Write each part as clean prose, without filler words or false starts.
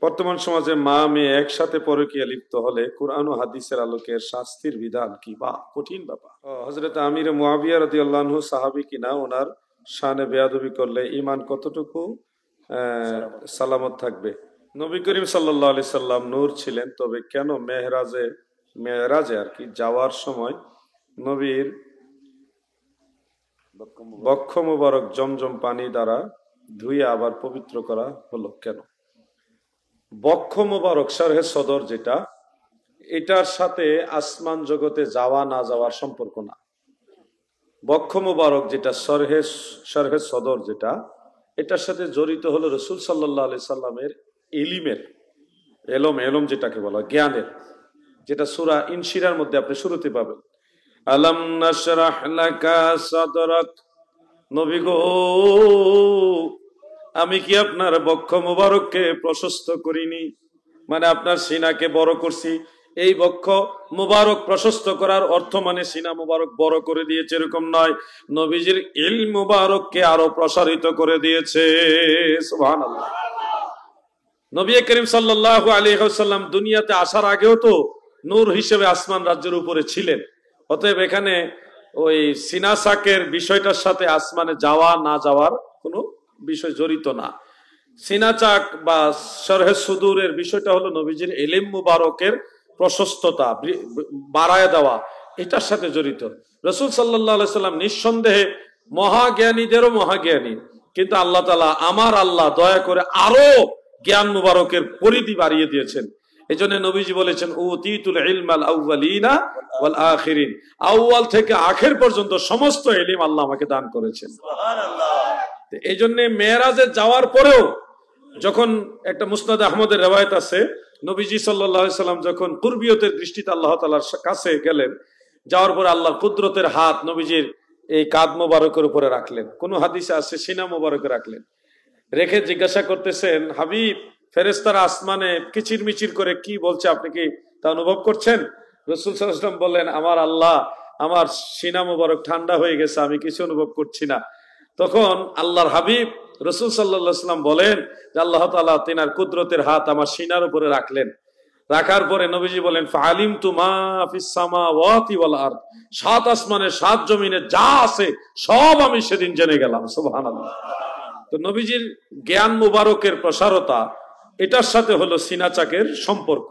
বর্তমান সমাজে মা মেয়ে একসাথে পরকীয়া লিপ্ত হলে কুরআন ও হাদিসের আলোকে শাস্তির বিধান কি? বা কঠিন ব্যাপার। হযরত আমির মুআবিয়া রাদিয়াল্লাহু আনহু সাহাবী কিনা, ওনার শানে বেয়াদবি করলে ঈমান কতটুকু সালামত থাকবে? নবী করিম সাল্লাল্লাহু আলাইহি সাল্লাম নূর ছিলেন, তবে কেন মেরাজে আর কি যাওয়ার সময় নবীর বক্ষ মুবারক জমজম পানি দ্বারা ধুয়ে আবার পবিত্র করা হলো কেন? বক্ষ মুবারক শরহে সদর যেটা, এটার সাথে আসমান জগতে যাওয়া না যাওয়ার সম্পর্ক না। বক্ষ মুবারক যেটা শরহে সদর যেটা, এটার সাথে জড়িত হলো রাসূল সাল্লাল্লাহু আলাইহি সাল্লামের এলম যেটাকে বলা জ্ঞানের, যেটা সূরা ইনশিরার মধ্যে আপনি শুরুতে পাবেন, আলাম নাশরাহ লাকা সাদরাক, নবী গো আমি কি আপনার বক্ষ মুবারককে প্রশস্ত করিনি? মানে আপনার সিনাকে বড় করছি। এই বক্ষ মুবারক প্রশস্ত করার অর্থ মানে সিনা মুবারক বড় করে দিয়েছে এরকম নয়, নবীজির ইলম মুবারককে আরো প্রসারিত করে দিয়েছে। সুবহানাল্লাহ। নবী করিম সাল্লাল্লাহু আলাইহি ওয়াসাল্লাম দুনিয়াতে আসার আগেও তো নূর হিসেবে আসমান রাজ্যের উপরে ছিলেন। অতএব এখানে ওই সিনা সাকের বিষয়টার সাথে আসমানে যাওয়া না যাওয়ার কোনো বিষয় জড়িত না। সিনা চাক বা শরহে সুদূরের বিষয়টা হলো নবীজির ইলম মুবারকের প্রশস্ততা বাড়ায় দেওয়া, এটার সাথে জড়িত। রাসূল সাল্লাল্লাহু আলাইহি সাল্লাম নিঃসন্দেহে মহাজ্ঞানীদেরও মহাজ্ঞানী, কিন্তু আল্লাহ তাআলা আল্লাহ দয়া করে আরো জ্ঞান মুবারকের পরিধি বাড়িয়ে দিয়েছেন। এজন্য নবীজি বলেছেন উতীতুল ইলমাল আউয়ালিনা ওয়াল আখিরিন, আউয়াল থেকে আখির পর্যন্ত সমস্ত ইলম আল্লাহ আমাকে দান করেছেন। সুবহানাল্লাহ। এই জন্য মেরাজে যাওয়ার পরেও যখন একটা মুসনাদ আহমদের রিওয়ায়াত আছে, নবীজি সাল্লাল্লাহু আলাইহি সাল্লাম যখন কুরবিয়তের দৃষ্টিতে আল্লাহ তাআলার কাছে গেলেন, যাওয়ার পরে আল্লাহর কুদরতের হাত নবীজির এই কাঁধ মোবারকের উপরে রাখলেন, কোন হাদিসে আছে সিনা মোবারকে রাখলেন, রেখে জিজ্ঞাসা করতেছেন, হাবিব ফেরেশতারা আসমানে কিচির মিচির করে কি বলছে, আপনি কি তা অনুভব করছেন? রাসূল সাল্লাল্লাহু আলাইহি ওয়াসাল্লাম বললেন, আমার আল্লাহ, আমার সিনা মোবারক ঠান্ডা হয়ে গেছে, আমি কিছু অনুভব করছি না। তখন আল্লাহর হাবিব রাসূল সাল্লাল্লাহু আলাইহি ওয়াসাল্লাম বলেন যে আল্লাহ তাআলা তিনার কুদরতের হাত আমার সিনার উপরে রাখলেন। রাখার পরে নবীজি বলেন, ফাআলিমতু মা ফিস সামাওয়াতি ওয়াল আরদ, সাত আসমানে সাত জমিনে যা আছে সব আমি সেদিন জেনে গেলাম। সুবহানাল্লাহ। তো নবীজির জ্ঞান মুবারকের প্রসারতা, এটার সাথে হলো সিনা চাকের সম্পর্ক।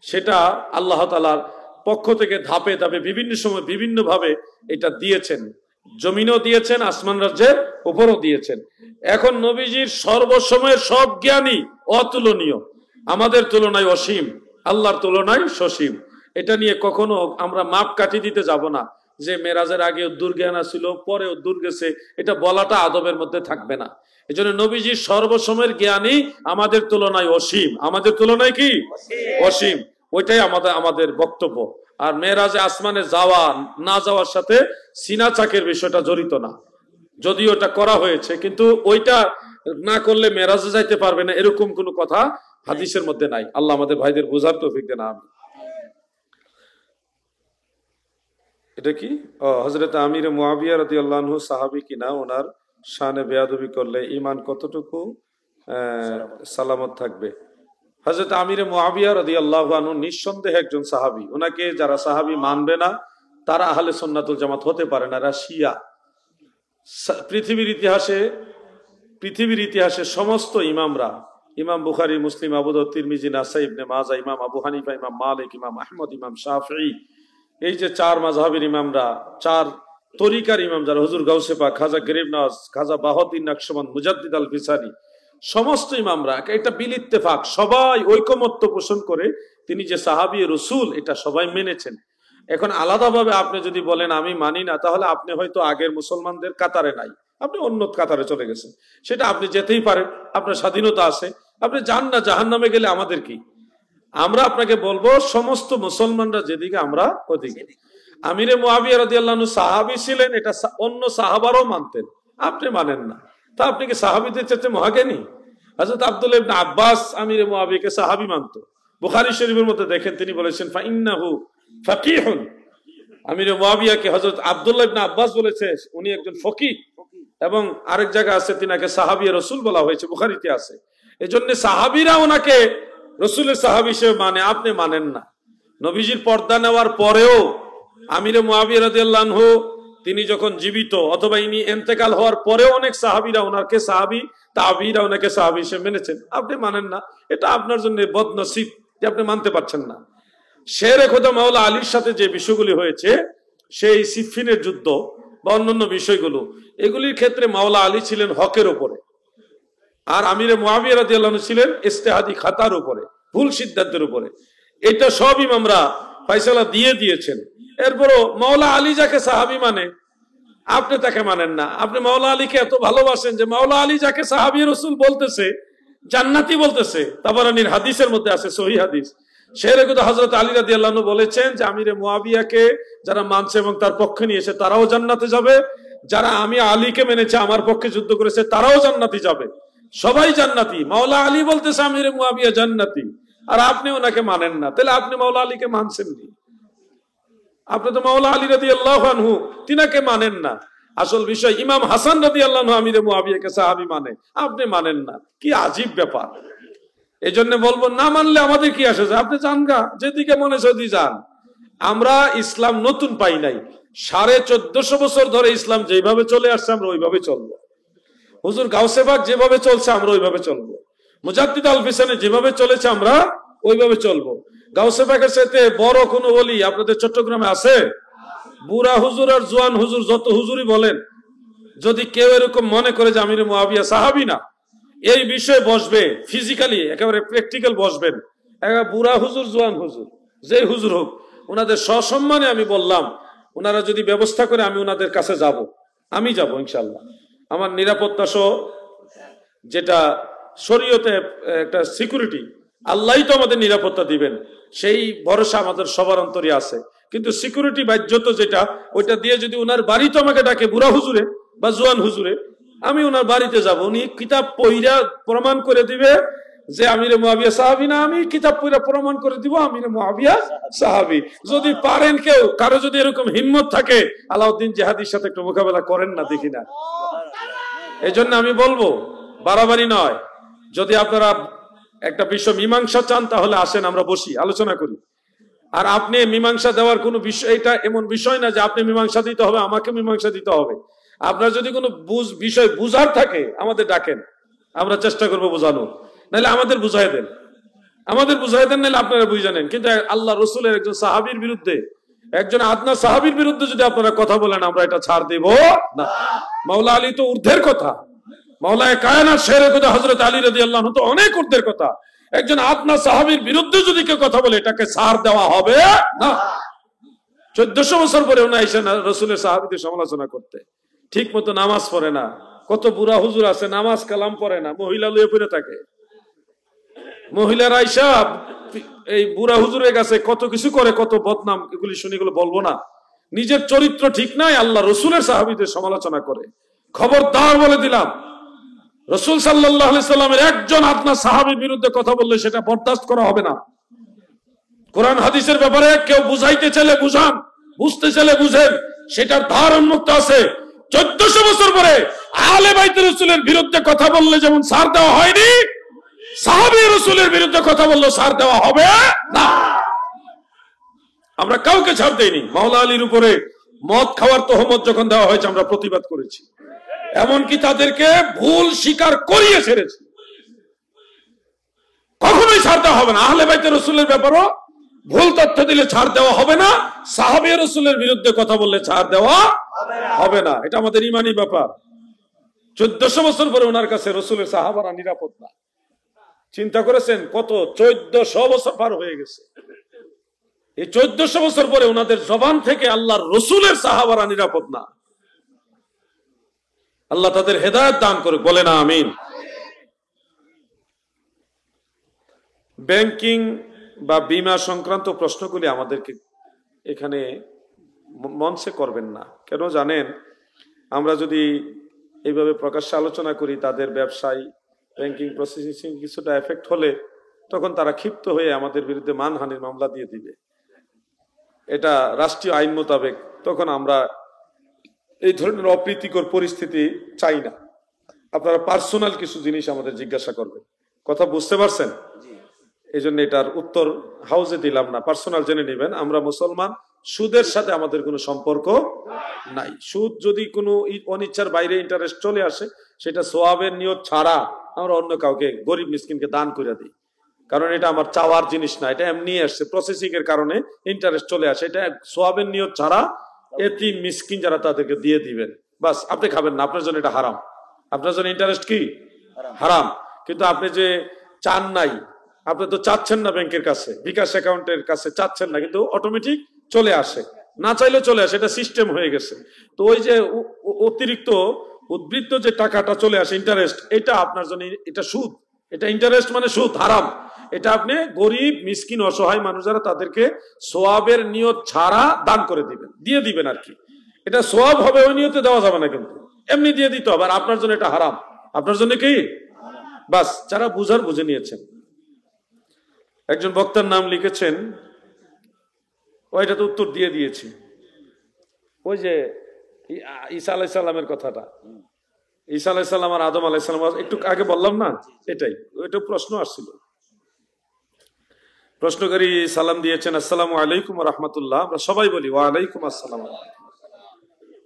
সেটা আল্লাহ তাআলার পক্ষ থেকে ধাপে ধাপে বিভিন্ন সময় বিভিন্ন ভাবে এটা দিয়েছেন, জমিনও দিয়েছেন, আসমান রাজ্যের উপরও দিয়েছেন। এখন নবীজির সর্বসময়ের সব জ্ঞানী অতুলনীয়, আমাদের তুলনায় অসীম, আল্লাহর তুলনায় সসীম। এটা নিয়ে কখনো আমরা মাপ কাটি দিতে যাব না যে মেরাজের আগে দুর্জ্ঞান ছিল পরে দূর গেছে, এটা বলাটা আদবের মধ্যে থাকবে না। এই জন্য নবীজির সর্বসময়ের জ্ঞানী আমাদের তুলনায় অসীম, আমাদের তুলনায় কি অসীম, ওইটাই আমাদের বক্তব্য। আর মেরাজে আসমানে যাওয়া না যাওয়ার সাথে সিনা চাকের বিষয়টা জড়িত না, যদিও ওটা করা হয়েছে, কিন্তু ওইটা না করলে মেরাজে যাইতে পারবে না এরকম কোনো কথা হাদিসের মধ্যে নাই। আল্লাহ আমাদের ভাইদের বোঝার তৌফিক দেন। আমিন। এটা কি হযরত আমির মুআবিয়া রাদিয়াল্লাহু আনহু সাহাবী কিনা, ওনার শানে বেয়াদবি করলে ঈমান কতটুকু সালামত থাকবে? হযরত আমির মুআবিয়া রাদিয়াল্লাহু আনহু নিঃসন্দেহে একজন সাহাবী। ওনাকে যারা সাহাবী মানবে না তারা আহলে সুন্নাতুল জামাত হতে পারে না, এরা শিয়া। পৃথিবীর ইতিহাসে সমস্ত ইমামরা, ইমাম বুখারী, মুসলিম, আবু দাউদ, তিরমিজি, নাসাই, ইবনে মাজা, ইমাম আবু হানিফা, ইমাম মালিক, ইমাম আহমদ, ইমাম শাফিঈ, এই যে চার মাযহাবের ইমামরা, চার তরিকার ইমাম যারা, হুজুর গাউসে পাক, খাজা গরিব নওয়াজ, খাজা বাহাউদ্দিন নকশবন্দ, মুজাদ্দিদ আল ফিসানি, সমস্ত ইমামরা এটা বিল ইত্তেফাক, সবাই ঐকমত্য পোষণ করে তিনি যে সাহাবী রাসূল এটা সবাই মেনেছেন। এখন আলাদাভাবে আপনি যদি বলেন আমি মানি না, তাহলে আপনি হয়তো আগের মুসলমানদের কাতারে নাই, আপনি অন্য কাতারে চলে গেছেন। সেটা আপনি যেতেই পারেন, আপনার স্বাধীনতা আছে, আপনি যান না, জাহান্নামে গেলে আমাদের কি? আমরা আপনাকে বলবো সমস্ত মুসলমানরা যেদিকে আমরা ওদিকে। আমিরে মুআবিয়া রাদিয়াল্লাহু আনহু সাহাবী ছিলেন, এটা অন্য সাহাবারও মানতেন, আপনি মানেন না, তা আপনি কি সাহাবীদের চেয়ে মহাজ্ঞানী? হযরত আব্দুল্লাহ ইবনে আব্বাস আমিরে মুআবিয়াকে সাহাবী মানতো। বুখারী শরীফের মধ্যে দেখেন তিনি বলেছেন ফাইন্নাহু ফাকিহুন, আমিরে মুআবিয়াকে হযরত আব্দুল্লাহ ইবনে আব্বাস বলেছে উনি একজন ফকিহ, এবং আরেক জায়গা আছে তিনাকে সাহাবী রাসূল বলা হয়েছে, বুখারীতে আছে। এজন্য সাহাবীরা ওনাকে রসুলের সাহাবী হিসেবে মানে, আপনি মানেন না। নবীজির পর্দা নেওয়ার পরেও আমিরে মুআবিয়া রাদিয়াল্লাহু আনহু তিনি যখন জীবিত অথবা ইনি ইন্তেকাল হওয়ার পরেও অনেক সাহাবীরা ওনাকে সাহাবী, তাবিঈরা ওনাকে সাহাবী হিসেবে মেনেছেন, আপনি মানেন না। এটা আপনার জন্য বদনসিব যে আপনি মানতে পারছেন না। শেরে খোদা মাওলা আলীর সাথে যে বিষয়গুলি হয়েছে, সেই সিফফিনের যুদ্ধ বা অন্যান্য বিষয়গুলো, এগুলির ক্ষেত্রে মাওলা আলী ছিলেন হকের উপরে, আর আমিরে মুআবিয়া রাদিয়াল্লাহু আনহু ছিলেন ইজতিহাদি খাতার উপরে, ভুল সিদ্ধান্তের উপরে। এটা সব ইমামরা ফয়সালা দিয়ে দিয়েছেন। এরপরও মাওলা আলী যাকে সাহাবী মানে, আপনি তাকে মানেন না। আপনি মাওলা আলীকে এত ভালোবাসেন যে মাওলা আলী যাকে সাহাবী রাসূল বলতেছে, জান্নাতি বলতেছে, তাবারানির হাদিসের মধ্যে আছে, সহিহ হাদিস। শেরে খোদা হযরত আলী রাদিয়াল্লাহু আনহু বলেছেন যে আমিরে মুআবিয়াকে যারা মানছে এবং তার পক্ষে নিয়েছে তারাও জান্নাতে যাবে, যারা আমি আলীকে মেনেছে আমার পক্ষে যুদ্ধ করেছে তারাও জান্নাতে যাবে, সবাই জান্নাতি। মাওলা আলী বলতেছে আমিরে মুআবিয়া জান্নাতি, আর আপনি ওনাকে মানেন না। তাহলে আপনি মাওলা আলীকে মানছেন নি? আপনি তো মাওলা আলী রাদিয়াল্লাহু আনহু তিনাকে মানেন না। আসল বিষয় ইমাম হাসান রাদিয়াল্লাহু আনহু আমিরে মুআবিয়াকে সাহাবী মানে, আপনি মানেন না। কি আজীব ব্যাপার। এই জন্য বলবো, না মানলে আমাদের কি আসে যায়, আপনি যান গা, যেদিকে মনে যদি যান। আমরা ইসলাম নতুন পাই নাই, 1450 বছর ধরে ইসলাম যেভাবে চলে আসছে আমরা ওইভাবে চলবো। হুজুর গাউসে পাক যেভাবে চলছে আমরা ওইভাবে চলবো। মুজাদ্দিদ আল ফিসানি যেভাবে চলেছে আমরা ওইভাবে চলবো। গাউসে পাকের সাথে বড় কোনো ওলি আপনাদের চট্টগ্রামে আছে? বুড়া হুজুর আর জোয়ান হুজুর, যত হুজুরই বলেন, যদি কেউ এরকম মনে করে যে আমিরে মুআবিয়া সাহাবী না, এই বিষয়ে বসবে, ফিজিক্যালি একেবারে প্র্যাকটিক্যাল বসবেন, বুড়া হুজুর জোয়ান হুজুর যে হুজুর হোক, ওনাদের সসম্মানে আমি বললাম, ওনারা যদি ব্যবস্থা করে আমি ওনাদের কাছে যাব, আমি যাব ইনশাল্লাহ। আমার নিরাপত্তা সহ যেটা শরীয়তে একটা সিকিউরিটি, আল্লাহই তো আমাদের নিরাপত্তা দিবেন, সেই ভরসা আমাদের সবার অন্তরে আছে। কিন্তু সিকিউরিটি বাধ্যত যেটা, ওইটা দিয়ে যদি ওনার বাড়ি তো আমাকে ডাকে বুড়া হুজুরে বা জোয়ান হুজুরে, আমি ওনার বাড়িতে যাব, উনি কিতাব পইরা প্রমাণ করে দিবে যে আমিরে মুআবিয়া সাহাবী না, আমি কিতাব পইরা প্রমাণ করে দিব আমিরে মুআবিয়া সাহাবী। যদি পারেন কেউ, কারো যদি এরকম হিম্মত থাকে, আলাউদ্দিন জিহাদির সাথে একটু মোকাবেলা করেন না, দেখি না। এই জন্য আমি বলবো, বাড়াবাড়ি নয়, যদি আপনারা একটা বিষয় মীমাংসা চান তাহলে আসেন, আমরা বসি, আলোচনা করি। আর আপনি মীমাংসা দেওয়ার কোনো বিষয়, এটা এমন বিষয় না যে আপনি মীমাংসা দিতে হবে, আমাকে মীমাংসা দিতে হবে। আপনার যদি কোনো বিষয় বুঝার থাকে আমাদের ডাকেন, আমরা চেষ্টা করবো বোঝানো, নাহলে আমাদের বুঝাই দেন, নাহলে আপনারা বুঝে নেন। কিন্তু আল্লাহ রসুলের একজন সাহাবীর বিরুদ্ধে, একজন আদনা সাহাবীর বিরুদ্ধে যদি আপনারা কথা বলেন, আমরা এটা ছাড় দেব না। মাওলা আলী তো ঊর্ধ্বের কথা, মাওলায়ে কায়নাত শেরে খোদা হযরত আলী রাদিয়াল্লাহু আনহু তো অনেক ঊর্ধ্বের কথা। একজন আদনা সাহাবীর বিরুদ্ধে যদি কেউ কথা বলে, এটাকে ছাড় দেওয়া হবে না। 1400 বছর পরে উনি আইসেন রসুলের সাহাবীদের সমালোচনা করতে, ঠিক মতো নামাজ পড়ে না। কত বুড়া হুজুর আছে নামাজ কালাম পড়ে না, মহিলা লয়ে পড়ে থাকে। মহিলার আইসা এই বুড়া হুজুরের কাছে কত কিছু করে, কত বদনাম, এগুলি শুনি, এগুলো বলবো না। নিজের চরিত্র ঠিক নাই, আল্লাহ রসুলের সাহাবীদের সমালোচনা করে। খবরদার বলে দিলাম, রসুল সাল্লাল্লাহু আলাইহি সাল্লামের একজন আদনা সাহাবীর বিরুদ্ধে কথা বললে সেটা বরদাস্ত করা হবে না। কোরআন হাদিসের ব্যাপারে কেউ বুঝাইতে চাইলে বুঝান, বুঝতে চাইলে বুঝেন, সেটার ধার উন্মুক্ত আছে। 1400 বছর পরে আহলে বাইত রাসূলের বিরুদ্ধে কথা বললে যেমন ছাড় দেওয়া হয়নি, সাহাবী রাসূলের বিরুদ্ধে কথা বললে ছাড় দেওয়া হবে না। আমরা কাউকে ছাড় দেইনি। মাওলা আলীর উপরে মদ খাওয়ার তহমত যখন দেওয়া হয়েছে, আমরা প্রতিবাদ করেছি, এমনকি তাদেরকে ভুল স্বীকার করিয়ে ছেড়েছি। কখনোই ছাড় দেওয়া হবে না। আহলে বাইত রাসূলের ব্যাপারও ভুল তথ্য দিলে ছাড় দেওয়া হবে না, সাহাবী রাসূলের বিরুদ্ধে কথা বললে ছাড় দেওয়া হবে না। এটা আমাদের ঈমানি ব্যাপার। 1400 বছর পরে ওনার কাছে রসুলের সাহাবারা নিরাপদ না। চিন্তা করেছেন কত? 1400 বছর পার হয়ে গেছে। এই 1400 বছর পরে ওনাদের জবান থেকে আল্লাহর রসুলের সাহাবারা নিরাপদ না। আল্লাহ তাদের হেদায়েত দান করে, বলে না আমিন। ব্যাংকিং বা বীমা সংক্রান্ত প্রশ্নগুলি আমাদেরকে এখানে মঞ্চে করবেন না। কেন জানেন? আমরা যদি এইভাবে প্রকাশ্যে আলোচনা করি, তাদের ব্যবসায় ব্যাংকিং প্রসেসিং কিছুটা এফেক্ট হলে তখন তারা ক্ষিপ্ত হয়ে আমাদের বিরুদ্ধে মানহানির মামলা দিয়ে দিবে। এটা রাষ্ট্রীয় আইন মোতাবেক। তখন আমরা এই ধরনের অপ্রীতিকর পরিস্থিতি চাই না। আপনারা পার্সোনাল কিছু জিনিস আমাদের জিজ্ঞাসা করবেন। কথা বুঝতে পারছেন? এই জন্য এটার উত্তর হাউজে দিলাম না, পার্সোনাল জেনে নেবেন। আমরা মুসলমান, সুদের সাথে আমাদের কোনো সম্পর্ক নাই। সুদ যদি কোনো অনিচ্ছার বাইরে ইন্টারেস্ট চলে আসে, সেটা সোয়াবের নিয়ত ছাড়া আমরা অন্য কাউকে, গরিব মিসকিনকে দান করে দিই, কারণ এটা আমার চাওয়ার জিনিস না, এটা এমনি আসছে, প্রসেসিং এর কারণে ইন্টারেস্ট চলে আসে। এটা সোয়াবের নিয়ত ছাড়া এতিম মিসকিন যারা, তাদেরকে দিয়ে দিবেন, বাস। আপনি খাবেন না, আপনার জন্য এটা হারাম, আপনার জন্য ইন্টারেস্ট কি হারাম। কিন্তু আপনি যে চান নাই, আপনি তো চাচ্ছেন না ব্যাংকের কাছে, বিকাশ অ্যাকাউন্টের কাছে চাচ্ছেন না, কিন্তু অটোমেটিক চলে আসে, না চাইলেও চলে আসে, এটা সিস্টেম হয়ে গেছে। তো ওই যে অতিরিক্ত উদ্বৃত্ত যে টাকাটা চলে আসে, ইন্টারেস্ট, এটা আপনার জন্য, এটা সুদ, এটা ইন্টারেস্ট মানে সুদ, হারাম। এটা আপনি গরিব মিসকিন অসহায় মানুষ যারা, তাদেরকে সোয়াবের নিয়ত ছাড়া দান করে দিবেন, দিয়ে দিবেন আর কি। এটা সোয়াব হবে, ওই নিয়তে দেওয়া যাবে না, কিন্তু এমনি দিয়ে দিতে হবে। আর আপনার জন্য এটা হারাম, আপনার জন্য কি, বাস। যারা বুঝার বুঝে নিয়েছেন। একজন বক্তার নাম লিখেছেন, ওইটা তো উত্তর দিয়ে দিয়েছি, ওই যে ঈসা আলাইসাল্লামের কথাটা, ঈসা আলাইসাল্লাম আর আদম আলাইসাল্লাম, একটু আগে বললাম না, এটাই, ওইটা প্রশ্ন আসছিল। প্রশ্নকারী সালাম দিয়েছেন, আসসালামু আলাইকুম ওয়া রাহমাতুল্লাহ। আমরা সবাই বলি ওয়া আলাইকুম আসসালাম।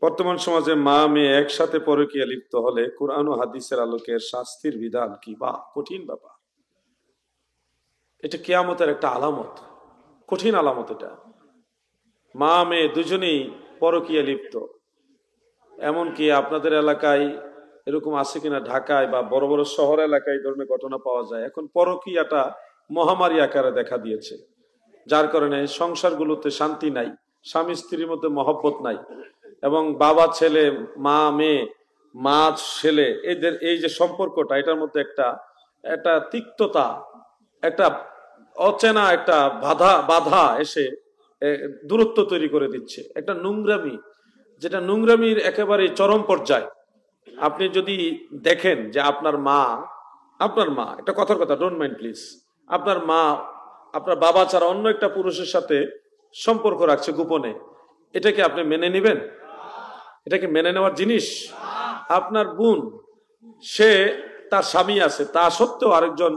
বর্তমান সমাজে মা মেয়ে একসাথে পরকীয়া লিপ্ত হলে কুরআন ও হাদিসের আলোকে শাস্তির বিধান কি? বা কঠিন ব্যাপার, এটা কিয়ামতের একটা আলামত, কঠিন আলামত এটা। মা মেয়ে দুজনেই পরকীয়া লিপ্ত, এমনকি আপনাদের এলাকায় এরকম আছে কিনা, ঢাকায় বা বড় বড় শহর এলাকায় এই ধরনের ঘটনা পাওয়া যায়। এখন পরকীয়াটা মহামারী আকারে দেখা দিয়েছে, যার কারণে সংসারগুলোতে শান্তি নাই, স্বামী স্ত্রীর মধ্যে মহব্বত নাই, এবং বাবা ছেলে, মা মেয়ে, মা ছেলে, এদের এই যে সম্পর্কটা, এটার মধ্যে একটা তিক্ততা, একটা অচেনা একটা বাধা এসে দূরত্ব তৈরি করে দিচ্ছে, একটা নোংরামি, যেটা নোংরামির একেবারে চরম পর্যায়ে। আপনি যদি দেখেন যে আপনার মা, একটা কথার কথা, ডোন্ট মাইন্ড প্লিজ, আপনার মা আপনার বাবা ছাড়া অন্য একটা পুরুষের সাথে সম্পর্ক রাখছে গোপনে, এটাকে আপনি মেনে নেবেন? এটাকে মেনে নেওয়ার জিনিস? আপনার বোন, সে তার স্বামী আছে, তা সত্ত্বেও আরেকজন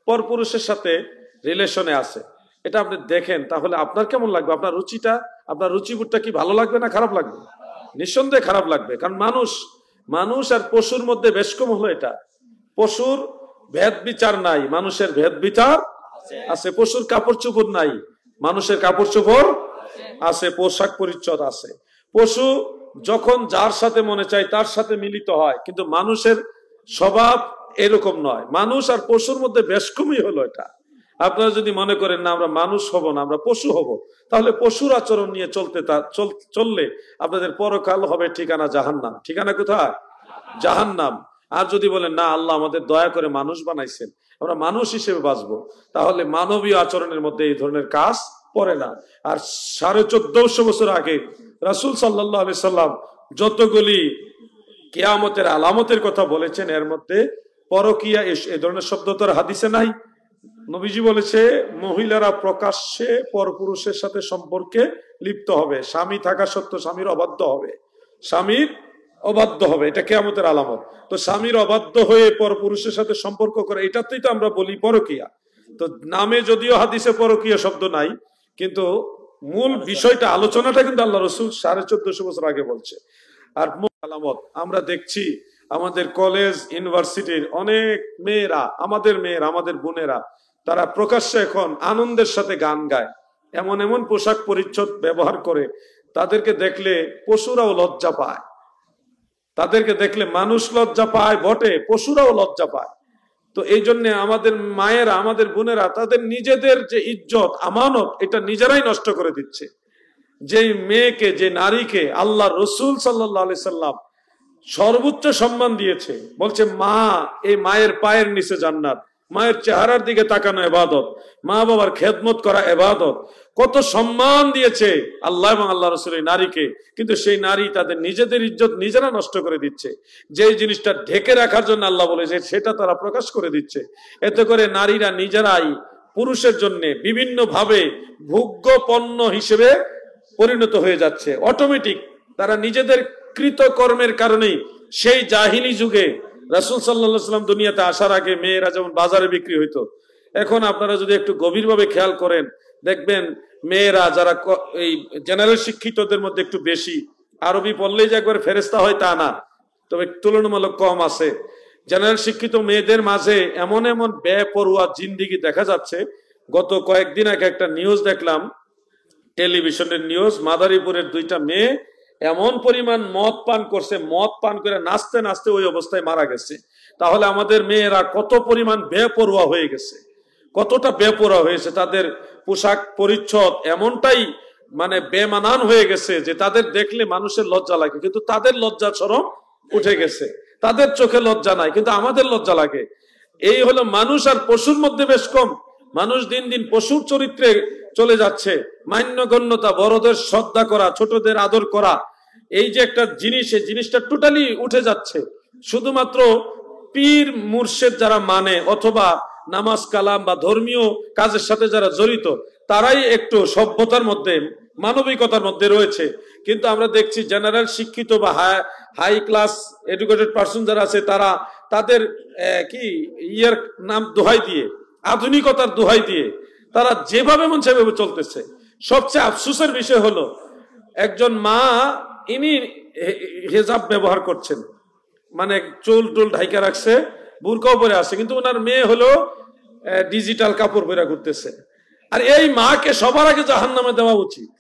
পরপুরুষের সাথে রিলেশনে আছে, এটা আপনি দেখেন, তাহলে আপনার কেমন লাগবে? আপনার রুচিবোধটা কি ভালো লাগবে না খারাপ লাগবে? নিঃসন্দেহে খারাপ লাগবে। কারণ মানুষ আর পশুর মধ্যে বেশ কম হলো এটা। পশুর ভেদ বিচার নাই, মানুষের ভেদ বিচার আছে। পশুর কাপড় চোপড় নাই, মানুষের কাপড় চোপড় আছে, পোশাক পরিচ্ছদ আছে। পশু যখন যার সাথে মনে চায় তার সাথে মিলিত হয়, কিন্তু মানুষের স্বভাব এরকম নয়। মানুষ আর পশুর মধ্যে বেশ কমই হলো এটা। আপনারা যদি মনে করেন না আমরা মানুষ হব না, আমরা পশু হব, তাহলে পশুর আচরণ নিয়ে চললে আপনাদের পরকাল হবে ঠিকানা জাহান্নাম। ঠিকানা কোথায়? জাহান্নাম। আর যদি বলেন না, আল্লাহ আমাদের দয়া করে মানুষ বানাইছেন, আমরা মানুষ হিসেবে বাঁচবো, তাহলে মানবীয় আচরণের মধ্যে এই ধরনের কাজ পড়ে না। আর 1450 বছর আগে রাসূল সাল্লাল্লাহু আলাইহি সাল্লাম যতগুলি কিয়ামতের আলামতের কথা বলেছেন, এর মধ্যে পরকীয়া এই ধরনের শব্দ তো হাদিসে নাই। নবীজি বলেছে, মহিলারা প্রকাশ্যে পরপুরুষের সাথে সম্পর্কে লিপ্ত হবে, স্বামী থাকা সত্ত্বেও স্বামীর অবাধ্য হবে, এটা কিয়ামতের আলামত। তো স্বামীর অবাধ্য হয়ে পরপুরুষের সাথে সম্পর্ক করে, এটাতেই তো আমরা বলি পরকীয়া। তো নামে যদিও হাদিসে পরকীয়া শব্দ নাই, কিন্তু মূল বিষয়টা, আলোচনাটা কিন্তু আল্লাহ রাসূল 1450 বছর আগে বলছে। আর মূল আলামত আমরা দেখছি, আমাদের কলেজ ইউনিভার্সিটির অনেক মেয়েরা, আমাদের বোনেরা, তারা প্রকাশ্যে এখন আনন্দের সাথে গান গায়, এমন পোশাক পরিচ্ছদ ব্যবহার করে, তাদেরকে দেখলে পশুরাও লজ্জা পায়, তাদেরকে দেখলে মানুষ লজ্জা পায় বটে, পশুরাও লজ্জা পায়। তো এই জন্য আমাদের মায়েরা, আমাদের বোনেরা তাদের নিজেদের যে ইজ্জত, আমানত, এটা নিজেরাই নষ্ট করে দিচ্ছে। যে মেয়েকে, যে নারীকে আল্লাহ রসুল সাল্লাল্লাহু আলাইহি সাল্লাম সর্বোচ্চ সম্মান দিয়েছে, বলছে মা, এই মায়ের পায়ের নিচে জান্নাত, মায়ের চেহারার দিকে তাকানো ইবাদত, মা বাবার খেদমত করা ইবাদত, কত সম্মান দিয়েছে আল্লাহ এবং আল্লাহ রাসূল এই নারীকে। কিন্তু সেই নারী তাদের নিজেদের ইজ্জত নিজেরা নষ্ট করে দিচ্ছে। যে জিনিসটা ঢেকে রাখার জন্য আল্লাহ বলেছে, সেটা তারা প্রকাশ করে দিচ্ছে। এতে করে নারীরা নিজেরাই পুরুষের জন্য বিভিন্ন ভাবে ভোগ্য পণ্য হিসেবে পরিণত হয়ে যাচ্ছে। অটোমেটিক তারা নিজেদের কৃতকর্মের কারণেই, সেই জাহিলি যুগে রাসূল সাল্লাল্লাহু আলাইহি ওয়াসাল্লাম দুনিয়াতে আসার আগে মেয়েরা যেমন বাজারে বিক্রি হইতো, এখন আপনারা যদি একটু গভীরভাবে খেয়াল করেন, দেখবেন মেয়েরা যারা এই জেনারেল শিক্ষিতদের মধ্যে একটু বেশি, আরবি পড়লেই যে একবার ফেরেস্তা হয় তা না, তবে তুলনামূলক কম আছে। জেনারেল শিক্ষিত মেয়েদের মাঝে এমন এমন বেপরোয়া জিন্দিগি দেখা যাচ্ছে। গত কয়েকদিন আগে একটা নিউজ দেখলাম, টেলিভিশনের নিউজ, মাদারীপুরের দুইটা মেয়ে এমন পরিমাণ মদ পান করছে, মদ পান করে নাচতে নাচতে ওই অবস্থায় মারা গেছে। তাহলে আমাদের মেয়েরা কত পরিমাণ বেপরোয়া হয়ে গেছে, কতটা বেপরোয়া হয়েছে, তাদের পোশাক পরিচ্ছদ এমনটাই মানে বেমানান হয়ে গেছে যে তাদের দেখলে মানুষের লজ্জা লাগে, কিন্তু তাদের লজ্জা শরম উঠে গেছে, তাদের চোখে লজ্জা নাই, কিন্তু আমাদের লজ্জা লাগে। এই হলো মানুষ আর পশুর মধ্যে বেশ কম। মানুষ দিন দিন পশুর চরিত্রে চলে যাচ্ছে। মান্যগণ্যতা, বড়দের শ্রদ্ধা করা, ছোটদের আদর করা, এই যে একটা জিনিস, এই জিনিসটা টোটালি উঠে যাচ্ছে। শুধুমাত্র পীর মুর্শেদ যারা মানে অথবা নামাজ কালাম বা ধর্মীয় কাজের সাথে যারা জড়িত, তারাই একটু সভ্যতার মধ্যে, মানবিকতার মধ্যে রয়েছে। কিন্তু আমরা দেখছি জেনারেল শিক্ষিত বা হাই ক্লাস এডুকেটেড পার্সন যারা আছে, তারা তাদের কি ইয়ের নাম দোহাই দিয়ে, আধুনিকতার দোহাই দিয়ে তারা যেভাবে মন সেভাবে চলতেছে। সবচেয়ে আফসোসের বিষয় হলো একজন মা, ইনি হেজাব ব্যবহার করছেন, মানে চুল টুল ঢাইকা রাখছে, বুরকাও পরে আসে, কিন্তু ওনার মেয়ে হলো ডিজিটাল কাপড় পরে ঘুরতেছে। আর এই মাকে সবার আগে জাহান্নামে দেওয়া উচিত।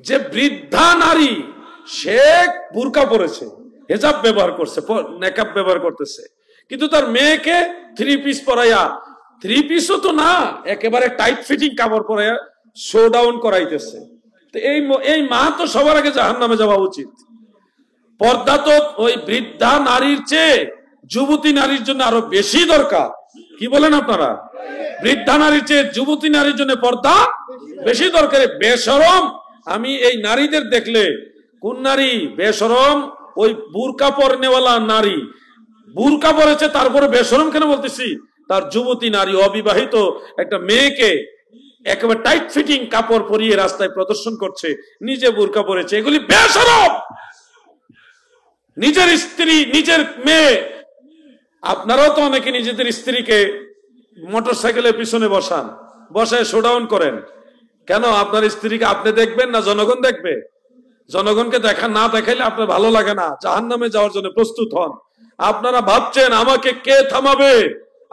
যে বৃদ্ধা নারী, সে বুরকা পরেছে, হেজাব ব্যবহার করছে, নেকাব ব্যবহার করতেছে, কিন্তু তার মেয়েকে থ্রি পিস পরাইয়া, থ্রি পিসও তো না, একেবারে টাইট ফিটিং কাপড় পরাইয়া শো ডাউন করাইতেছে। তো এই মা তো সবার আগে জাহান্নামে যাওয়া উচিত। পর্দা তো ওই বৃদ্ধা নারীর চেয়ে যুবতী নারীর জন্য আরো বেশি দরকার। কি বলেন আপনারা? বৃদ্ধা নারীর চেয়ে যুবতী নারীর জন্য পর্দা বেশি দরকার। বেশরম আমি এই নারীদের দেখলে, কোন নারী বেশরম? ওই বুরকা পরনেওয়ালা নারী, বুরকা পরেছে তারপরে বেশরম কেন বলতেছি? তার যুবতী নারী, অবিবাহিত একটা মেয়েকে একেবারে টাইট ফিটিং কাপড় পরিয়ে রাস্তায় প্রদর্শন করছে, নিজে বুরকা পরেছে, এগুলি বেশরম। নিজের স্ত্রী, নিজের মেয়ে, আপনারাও তো অনেকে নিজেদের স্ত্রীকে মোটর সাইকেলের পিছনে বসায় শোডাউন করেন। কেন? আপনার স্ত্রীকে আপনি দেখবেন না জনগণ দেখবে? জনগণকে না দেখাইলে আপনার ভালো লাগে না, জাহান্নামে যাওয়ার জন্য প্রস্তুত হন। আপনারা ভাবছেন আমাকে কে থামাবে?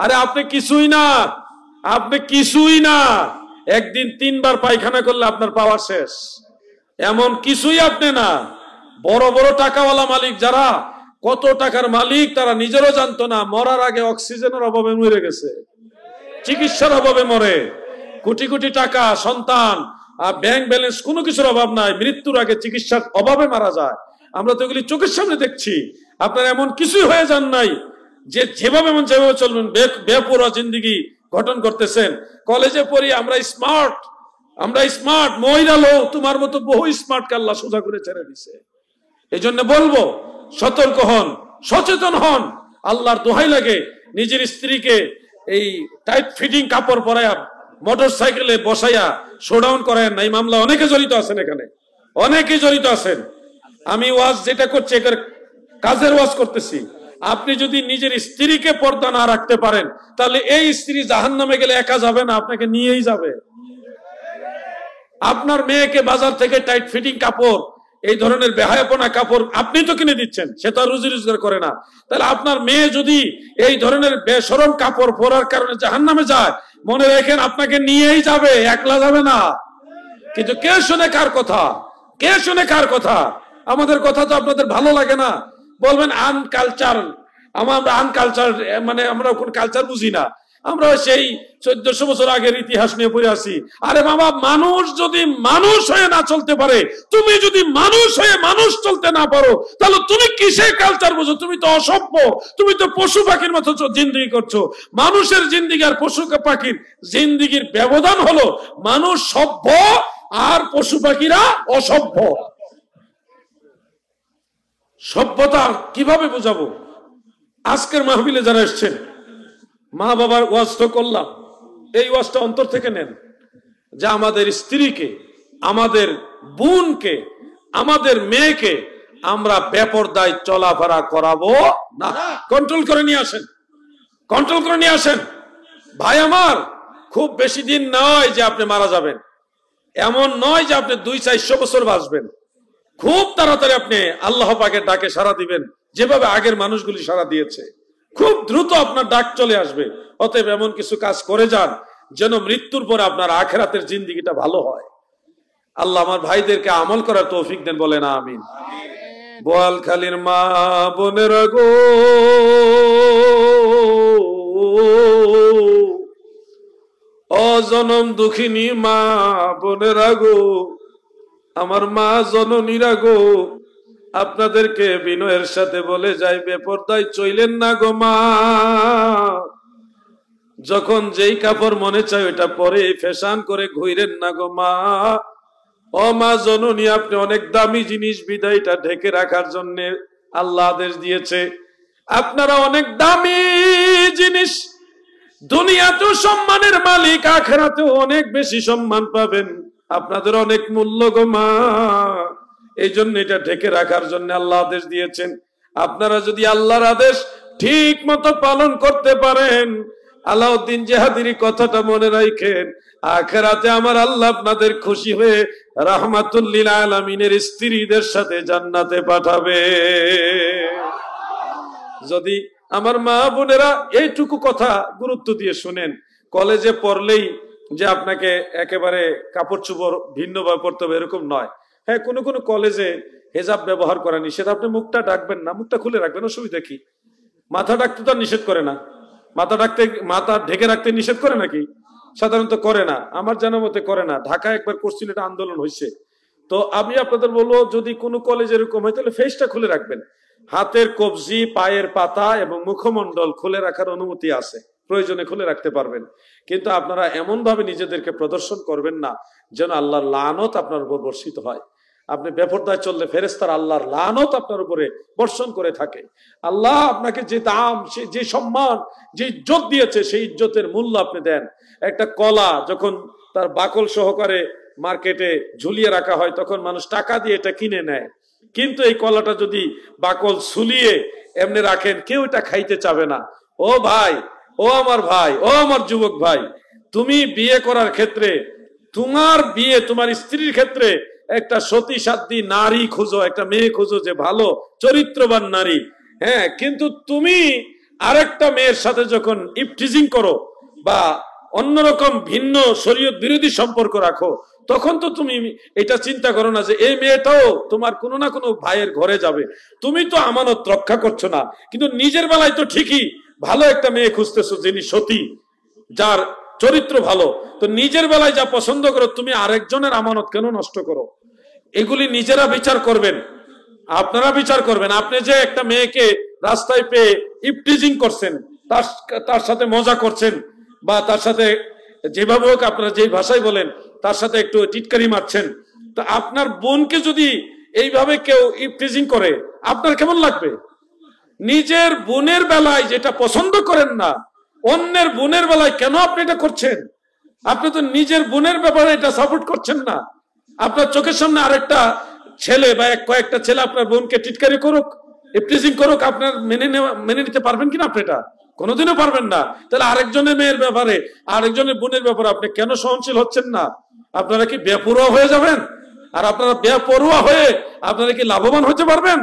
আরে আপনি কিছুই না, আপনি কিছুই না। একদিন 3 বার পায়খানা করলে আপনার পাওয়ার শেষ, এমন কিছুই আপনি না। বড় বড় টাকাওয়ালা মালিক যারা, কত টাকার মালিক, তারা নিজেরও জানতো না, মরার আগে অক্সিজেনের অভাবে মরে গেছে, চিকিৎসার অভাবে মরে। কোটি কোটি টাকা, সন্তান, ব্যাংক ব্যালেন্স, কোনো কিছুর অভাব নাই, মৃত্যুর আগে চিকিৎসার অভাবে মারা যায়। আমরা তো এগুলি চোখের সামনে দেখছি। আপনার এমন কিছুই হয়ে যান নাই যে যেভাবে মন সেভাবে চলবেন, বেপরোয়া জিন্দিগি গঠন করতেছেন। কলেজে পড়ি আমরা স্মার্ট, মহিলা লো, তোমার মতো বহু স্মার্টকে আল্লাহ সোজা করে ছেড়ে দিছে। এই জন্য বলবো, সতর্ক হন, সচেতন হন। আল্লাহর দোহাই লাগে, নিজের স্ত্রীকে এই টাইট ফিটিং কাপড় পরাইয়া মোটর সাইকেলে বসাইয়া শোডাউন করেন না। এই মামলা অনেকে জড়িত আছেন, এখানে অনেকে জড়িত আছেন। আমি ওয়াজ যেটা করছি, এর কাজের ওয়াজ করতেছি। আপনি যদি নিজের স্ত্রীকে পর্দা না রাখতে পারেন, তাহলে এই স্ত্রী জাহান্নামে গেলে একা যাবে না, আপনাকে নিয়েই যাবে। আপনার মেয়েকে বাজার থেকে টাইট ফিটিং কাপড়, এই ধরনের বেহায়াপনা কাপড় আপনি তো কিনে দিচ্ছেন, সে তো রুজি রোজগার করে না। তাহলে আপনার মেয়ে যদি এই ধরনের বেশরম কাপড় পরার কারণে জাহান্নামে যায়, মনে রাখেন আপনাকে নিয়েই যাবে, একলা যাবে না। কিন্তু কে শুনে কার কথা? কে শুনে কার কথা? আমাদের কথা তো আপনাদের ভালো লাগে না, বলবেন আনকালচার। আমরা আনকালচার মানে আমরা কোন কালচার বুঝি না, আমরা সেই 1400 বছর আগের ইতিহাস নিয়ে পড়ে আসি। আরে বাবা, মানুষ যদি মানুষ হয়ে না চলতে পারে, তুমি যদি মানুষ হয়ে মানুষ চলতে না পারো, তাহলে তুমি কিসের কালচার বুঝো? তুমি তো অসভ্য, তুমি তো পশু পাখির মতো জিন্দিগি করছো। মানুষের জিন্দিগি আর পশু পাখির জিন্দিগির ব্যবধান হলো, মানুষ সভ্য আর পশু পাখিরা অসভ্য। সভ্যতা কিভাবে বোঝাবো? আজকের মাহফিলে যারা এসছেন, মা বাবার ওয়াজ তো করলাম, এই ওয়াজটা অন্তর থেকে নেন যে আমাদের স্ত্রীকে, আমাদের বোনকে, আমাদের মেয়েকে আমরা বেপরদায় চলাফেরা করাবো না। কন্ট্রোল করে নিয়ে আসেন, কন্ট্রোল করে নিয়ে আসেন। ভাই আমার, খুব বেশি দিন নয় যে আপনি মারা যাবেন, এমন নয় যে আপনি 200-400 বছর বাঁচবেন। খুব তাড়াতাড়ি আপনি আল্লাহ পাকের ডাকে সাড়া দিবেন, যেভাবে আগের মানুষগুলি সাড়া দিয়েছে। খুব দ্রুত আপনার ডাক চলে আসবে। অতএব এমন কিছু কাজ করে যান যেন মৃত্যুর পরে আপনার আখিরাতের জিন্দেগিটা ভালো হয়। আল্লাহ আমার ভাইদেরকে আমল করার তৌফিক দেন, বলেন আমিন। বোয়ালখালীর মা বোনেরা গো, অজনম দুঃখিনী মা বোনেরা গো, আমার মা জননীরা গো, আপনাদেরকে বিনয়ের সাথে বলে যাই, বেপরদায় চইলেন না গো মা। যখন যেই কাপড় মনে চায় ওটা পরে ফ্যাশন করে ঘুরেন না গো মা। ও মা জননী, আপনি অনেক দামি জিনিস বিদায়টা ঢেকে রাখার জন্য আল্লাহ আদেশ দিয়েছে। আপনারা অনেক দামি জিনিস, দুনিয়াতেও সম্মানের মালিক, আখিরাতেও অনেক বেশি সম্মান পাবেন। আপনাদের অনেক মূল্য গো মা, এই জন্য এটা ঢেকে রাখার জন্য আল্লাহ আদেশ দিয়েছেন। আপনারা যদি আল্লাহর আদেশ ঠিক মতো পালন করতে পারেন, আলাউদ্দিন জাহাদিরি কথাটা মনে রাখেন, আখিরাতে আমার আল্লাহ আপনাদের খুশি হয়ে রাহমাতুল লিল আলামিনের স্ত্রীদের সাথে জান্নাতে পাঠাবে। যদি আমার মা বোনেরা এইটুকু কথা গুরুত্ব দিয়ে শুনেন, কলেজে পড়লেই যে আপনাকে একেবারে কাপড় চোপড় ভিন্নভাবে পড়তে হবে এরকম নয়। হ্যাঁ, কোনো কোনো কলেজে হেজাব ব্যবহার করা নিষেধ, আপনি মুখটা ঢাকবেন না, মুখটা খুলে রাখবেন, অসুবিধা কি? মাথা ঢাকতে তো নিষেধ করে না, মাথা ঢেকে রাখতে নিষেধ করে নাকি? সাধারণত করে না, আমার জানা মতে করে না। ঢাকা একবার করছিল, এটা আন্দোলন হয়েছে। তো আমি আপনাদের বলবো, যদি কোনো কলেজ এরকম হয় তাহলে ফেসটা খুলে রাখবেন। হাতের কবজি, পায়ের পাতা এবং মুখমণ্ডল খুলে রাখার অনুমতি আছে, প্রয়োজনে খুলে রাখতে পারবেন। কিন্তু আপনারা এমন ভাবে নিজেদেরকে প্রদর্শন করবেন না যেন আল্লাহর লানত আপনার উপর বর্ষিত হয়। আপনি বেপরদায় চললে ফেরেশতার আল্লাহর লানত আপনার উপরে বর্ষণ করে থাকে। আল্লাহ আপনাকে যে দাম, যে সম্মান, যে ইজ্জত দিয়েছে, সেই ইজ্জতের মূল্য আপনি দেন। একটা কলা যখন তার বাকল সহকারে মার্কেটে ঝুলিয়ে রাখা হয়, তখন মানুষ টাকা দিয়ে এটা কিনে নেয়। কিন্তু এই কলাটা যদি বাকল ছুলিয়ে এমনি রাখেন, কেউ এটা খাইতে চাবে না। ও ভাই, ও আমার ভাই, ও আমার যুবক ভাই, তুমি বিয়ে করার ক্ষেত্রে, তোমার বিয়ে, তোমার স্ত্রীর ক্ষেত্রে একটা সতী সাধ্বী নারী খুঁজো, একটা মেয়ে খুঁজো যে ভালো চরিত্রবান নারী। হ্যাঁ, কিন্তু তুমি আরেকটা মেয়ের সাথে যখন ইফটিজিং করো বা অন্যরকম ভিন্ন শরীয়ত বিরোধী সম্পর্ক রাখো, তখন তো তুমি এটা চিন্তা করো না যে এই মেয়েটাও তোমার কোনো না কোনো ভাইয়ের ঘরে যাবে। তুমি তো আমানত রক্ষা করছো না, কিন্তু নিজের বেলায় তো ঠিকই ভালো একটা মেয়ে খুঁজতেছো যিনি সতী, যার চরিত্র ভালো। তো নিজের বেলায় যা পছন্দ করো, তুমি আরেকজনের আমানত কেন নষ্ট করো? এগুলি নিজেরা বিচার করবেন, আপনারা বিচার করবেন। আপনি যে একটা মেয়েকে রাস্তায় পেয়ে ইফটিজিং করছেন, তার সাথে মজা করছেন, বা তার সাথে যেভাবে হোক আপনারা যেই ভাষায় বলেন, তার সাথে একটু টিটকারি মারছেন, তো আপনার বোনকে যদি এইভাবে কেউ ইফটিজিং করে, আপনার কেমন লাগবে? নিজের বোনের বেলায় যেটা পছন্দ করেন না, অন্যের বোনের বেলায় কেন আপনি এটা করছেন? আপনি তো নিজের বোনের ব্যাপারে এটা সাপোর্ট করছেন না। আপনার চোখের সামনে আরেকটা ছেলে বা কয়েকটা ছেলে আপনার বোনকে টিটকারি করুক, ইফটিজিং করুক, আপনার মেনে নিতে পারবেন কিনা? আপনি এটা কোনোদিনও পারবেন না। তাহলে আরেকজনের মেয়ের ব্যাপারে, আরেকজনের বোনের ব্যাপারে আপনি কেন সহনশীল হচ্ছেন না? আপনারা কি বেপরোয়া হয়ে যাবেন? আর আপনারা বেপরোয়া হয়ে আপনারা কি লাভবান হতে পারবেন?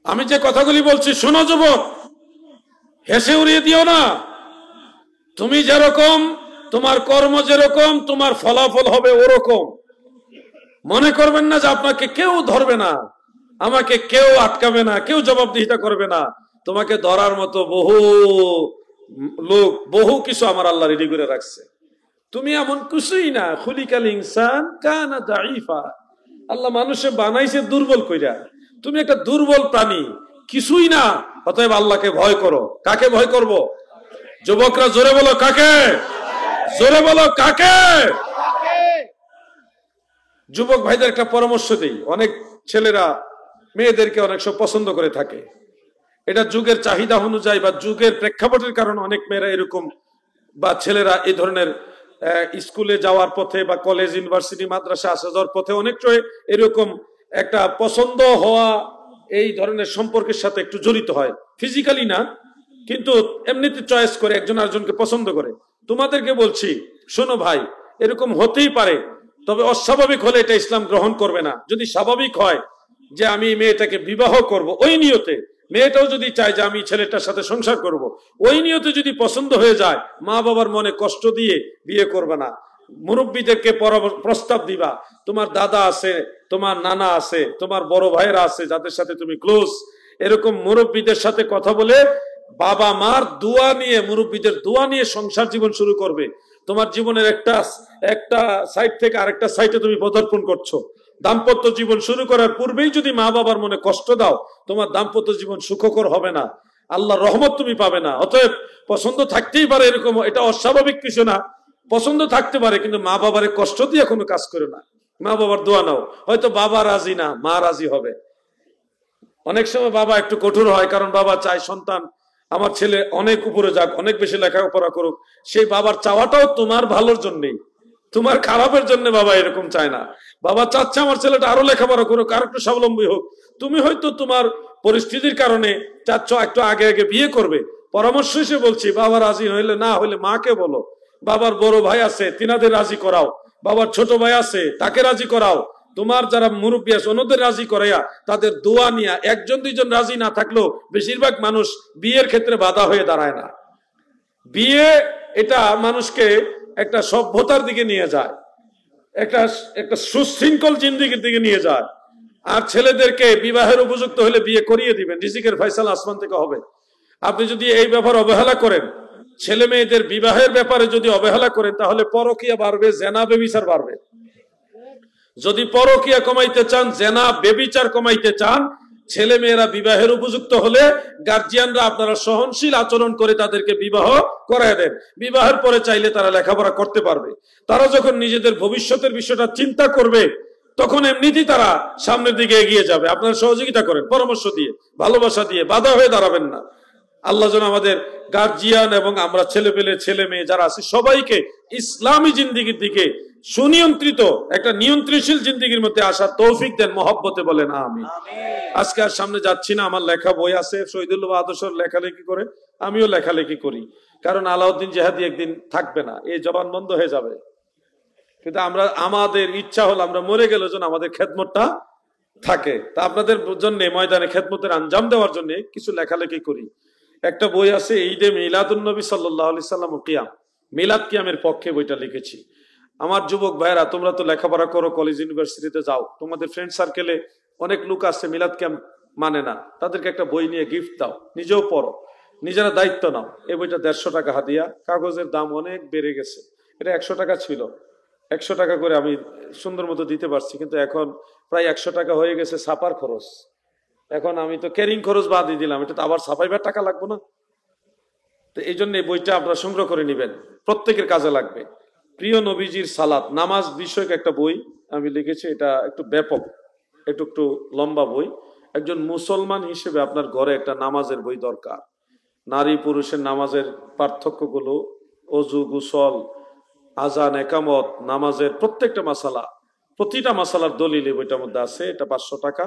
আমি যে কথাগুলি বলছি, শোনো যুবক, হেসে উড়িয়ে দিও না। তুমি যেরকম, তোমার কর্ম যেরকম, তোমার ফলাফল হবে ওরকম। মনে করবেন না যে আপনাকে কেউ ধরবে না, আমাকে কেউ আটকাবে না, কেউ জবাবদিহিতা করবে না। তোমাকে ধরার মতো বহু লোক, বহু কিছু আমার আল্লাহ রেডি করে রাখছে। তুমি এমন কিছুই না। খুলিকাল ইনসান কানা দাঈফা, আল্লাহ মানুষে বানাইছে দুর্বল কইরা। তুমি একটা দুর্বল প্রাণী, কিছুই না। অতএব আল্লাহকে ভয় করো। কাকে ভয় করব? যুবকরা জোরে বলো কাকে? জোরে বলো কাকে? যুবক ভাইদের একটা পরামর্শ দেই। অনেক ছেলেরা মেয়েদেরকে অনেক সব পছন্দ করে থাকে। এটা যুগের চাহিদা অনুযায়ী বা যুগের প্রেক্ষাপটের কারণে অনেক মেয়েরা এরকম, বা ছেলেরা এই ধরনের স্কুলে যাওয়ার পথে বা কলেজ, ইউনিভার্সিটি, মাদ্রাসা আসা যাওয়ার পথে অনেকটাই এরকম একটা পছন্দ হওয়া এই ধরনের সম্পর্কের সাথে একটু জড়িত হয়। ফিজিক্যালি না, কিন্তু এমনিতে চয়েস করে একজন আরেকজনকে পছন্দ করে। তোমাদেরকে বলছি, শোনো ভাই, এরকম হতেই পারে, তবে অস্বাভাবিক হলে এটা ইসলাম গ্রহণ করবে না। যদি স্বাভাবিক হয় যে আমি মেয়েটাকে বিবাহ করব ওই নিয়তে, মেয়েটাও যদি চায় যে আমি ছেলেটার সাথে সংসার করব, ওই নিয়তে যদি পছন্দ হয়ে যায়, মা বাবার মনে কষ্ট দিয়ে বিয়ে করবে না। মুরব্বীদেরকে প্রস্তাব দিবা, তোমার দাদা আছে, তোমার নানা আছে, তোমার বড় ভাইয়েরা আছে যাদের সাথে তুমি ক্লোজ, এরকম মুরব্বীদের সাথে কথা বলে বাবা মার দোয়া নিয়ে, মুরব্বীদের দোয়া নিয়ে সংসার জীবন শুরু করবে। তোমার জীবনের একটা সাইড থেকে আরেকটা সাইডে তুমি পদার্পণ করছো। দাম্পত্য জীবন শুরু করার পূর্বেই যদি মা বাবার মনে কষ্ট দাও, তোমার দাম্পত্য জীবন সুখকর হবে না, আল্লাহর রহমত তুমি পাবে না। অতএব পছন্দ থাকতেই পারে, এরকম এটা অস্বাভাবিক কিছু না, পছন্দ থাকতে পারে, কিন্তু মা বাবারে কষ্ট দিয়ে কোনো কাজ করে না। মা বাবার দোয়া নাও, হয়তো বাবা রাজি না, মা রাজি হবে। অনেক সময় বাবা একটু কঠোর হয়, কারণ বাবা চায় সন্তান আমার ছেলে অনেক উপরে যাক, অনেক বেশি লেখাপড়া করুক। সেই বাবার চাওয়াটাও তোমার ভালোর জন্যই, তোমার খারাপের জন্য বাবা এরকম চায় না। বাবা চাচ্ছে আমার ছেলেটা আরো লেখাপড়া করুক, আর একটু স্বাবলম্বী হোক। তুমি হয়তো তোমার পরিস্থিতির কারণে চাচ্ছ একটু আগে আগে বিয়ে করবে। পরামর্শ হিসেবে বলছি, বাবা রাজি হইলে, না হইলে মাকে বলো, বাবার বড় ভাই আছে তিনাদের রাজি করাও, বাবার ছোট ভাই আছে তাকে রাজি করাও, তোমার যারা মুরব্বী আছে অন্যদের রাজি করাইয়া তাদের দোয়া নিয়া, একজন দুইজন রাজি না থাকলেও বেশিরভাগ মানুষ বিয়ের ক্ষেত্রে বাধা হয়ে দাঁড়ায় না। বিয়ে এটা মানুষকে একটা সভ্যতার দিকে নিয়ে যায়, একটা একটা সুশৃঙ্খল জিন্দিগির দিকে নিয়ে যায়। আর ছেলেদেরকে বিবাহের উপযুক্ত হলে বিয়ে করিয়ে দিবেন, রিজিকের ফয়সালা আসমান থেকে হবে। আপনি যদি এই ব্যাপার অবহেলা করেন, ছেলে মেয়েদের বিবাহের ব্যাপারে যদি অবহেলা করেন, তাহলে পরকীয়া বাড়বে, জেনা বেবিচার বাড়বে। যদি পরকীয়া কমাইতে চান, জেনা বেবিচার কমাইতে চান, ছেলে মেয়েরা বিবাহের উপযুক্ত হলে গার্জিয়ানরা আপনারা সহনশীল আচরণ করে তাদেরকে বিবাহ করায় দেন। বিবাহের পরে চাইলে তারা লেখাপড়া করতে পারবে। তারা যখন নিজেদের ভবিষ্যতের বিষয়টা চিন্তা করবে, তখন এমনিতেই তারা সামনের দিকে এগিয়ে যাবে। আপনারা সহযোগিতা করেন, পরামর্শ দিয়ে, ভালোবাসা দিয়ে, বাধা হয়ে দাঁড়াবেন না। আল্লাহ যেন আমাদের গার্জিয়ান এবং আমরা ছেলে মেয়ে যারা আছি সবাইকে ইসলামী জিন্দিগির দিকে সুনিয়ন্ত্রিত একটা নিয়ন্ত্রণশীল জিন্দিগির মধ্যে আসার তৌফিক দেন, মহব্বতে বলেন আমিন। আজকে আর সামনে যাচ্ছি না, আমার লেখা বই আছে, শহীদুল্লাহ আদর্শর লেখালেখি করে, আমিও লেখালেখি করি। কারণ আলাউদ্দিন জেহাদি একদিন থাকবে না, এই জবান বন্ধ হয়ে যাবে। কিন্তু আমাদের ইচ্ছা হলো আমরা মরে গেলে যেন আমাদের খেদমতটা থাকে। তা আপনাদের জন্য ময়দানে খেদমতের আঞ্জাম দেওয়ার জন্য কিছু লেখালেখি করি। একটা বই আছে, ঈদে মিলাদুন্নবী সাল্লাল্লাহু আলাইহি সাল্লাম ও কিয়াম, মিলাদ কিয়ামের পক্ষে বইটা লিখেছি। আমার যুবক ভাইরা, তোমরা তো লেখাপড়া করো, কলেজ ইউনিভার্সিটিতে যাও, তোমাদের ফ্রেন্ড সার্কেলে অনেক লোক আছে মিলাদ কিয়াম মানে না, তাদেরকে একটা বই নিয়ে গিফট দাও, নিজেও পড়ো, নিজেরা দায়িত্ব নাও। এই বইটা 150 টাকা হাদিয়া, কাগজের দাম অনেক বেড়ে গেছে। এটা 100 টাকা ছিল, 100 টাকা করে আমি সুন্দর মতো দিতে পারছি, কিন্তু এখন প্রায় 100 টাকা হয়ে গেছে ছাপার খরচ। এখন আমি তো ক্যারিং খরচ বাদ দিয়ে দিলাম, এটা তো আবার ছাপাইবার টাকা লাগবে না? তো এই জন্য এই বইটা আপনারা সংগ্রহ করে নেবেন, প্রত্যেকের কাজে লাগবে। প্রিয় নবীজির সালাত, নামাজ বিষয়ক একটা বই আমি লিখেছি। এটা একটু ব্যাপক, একটু লম্বা বই। একজন মুসলমান হিসেবে আপনার ঘরে একটা নামাজের বই দরকার। নারী পুরুষের নামাজের পার্থক্যগুলো, অজু, গোসল, আজান, একামত, নামাজের প্রত্যেকটা মাসালা, প্রতিটা মাসালার দলিল এই বইটার মধ্যে আছে। এটা 500 টাকা।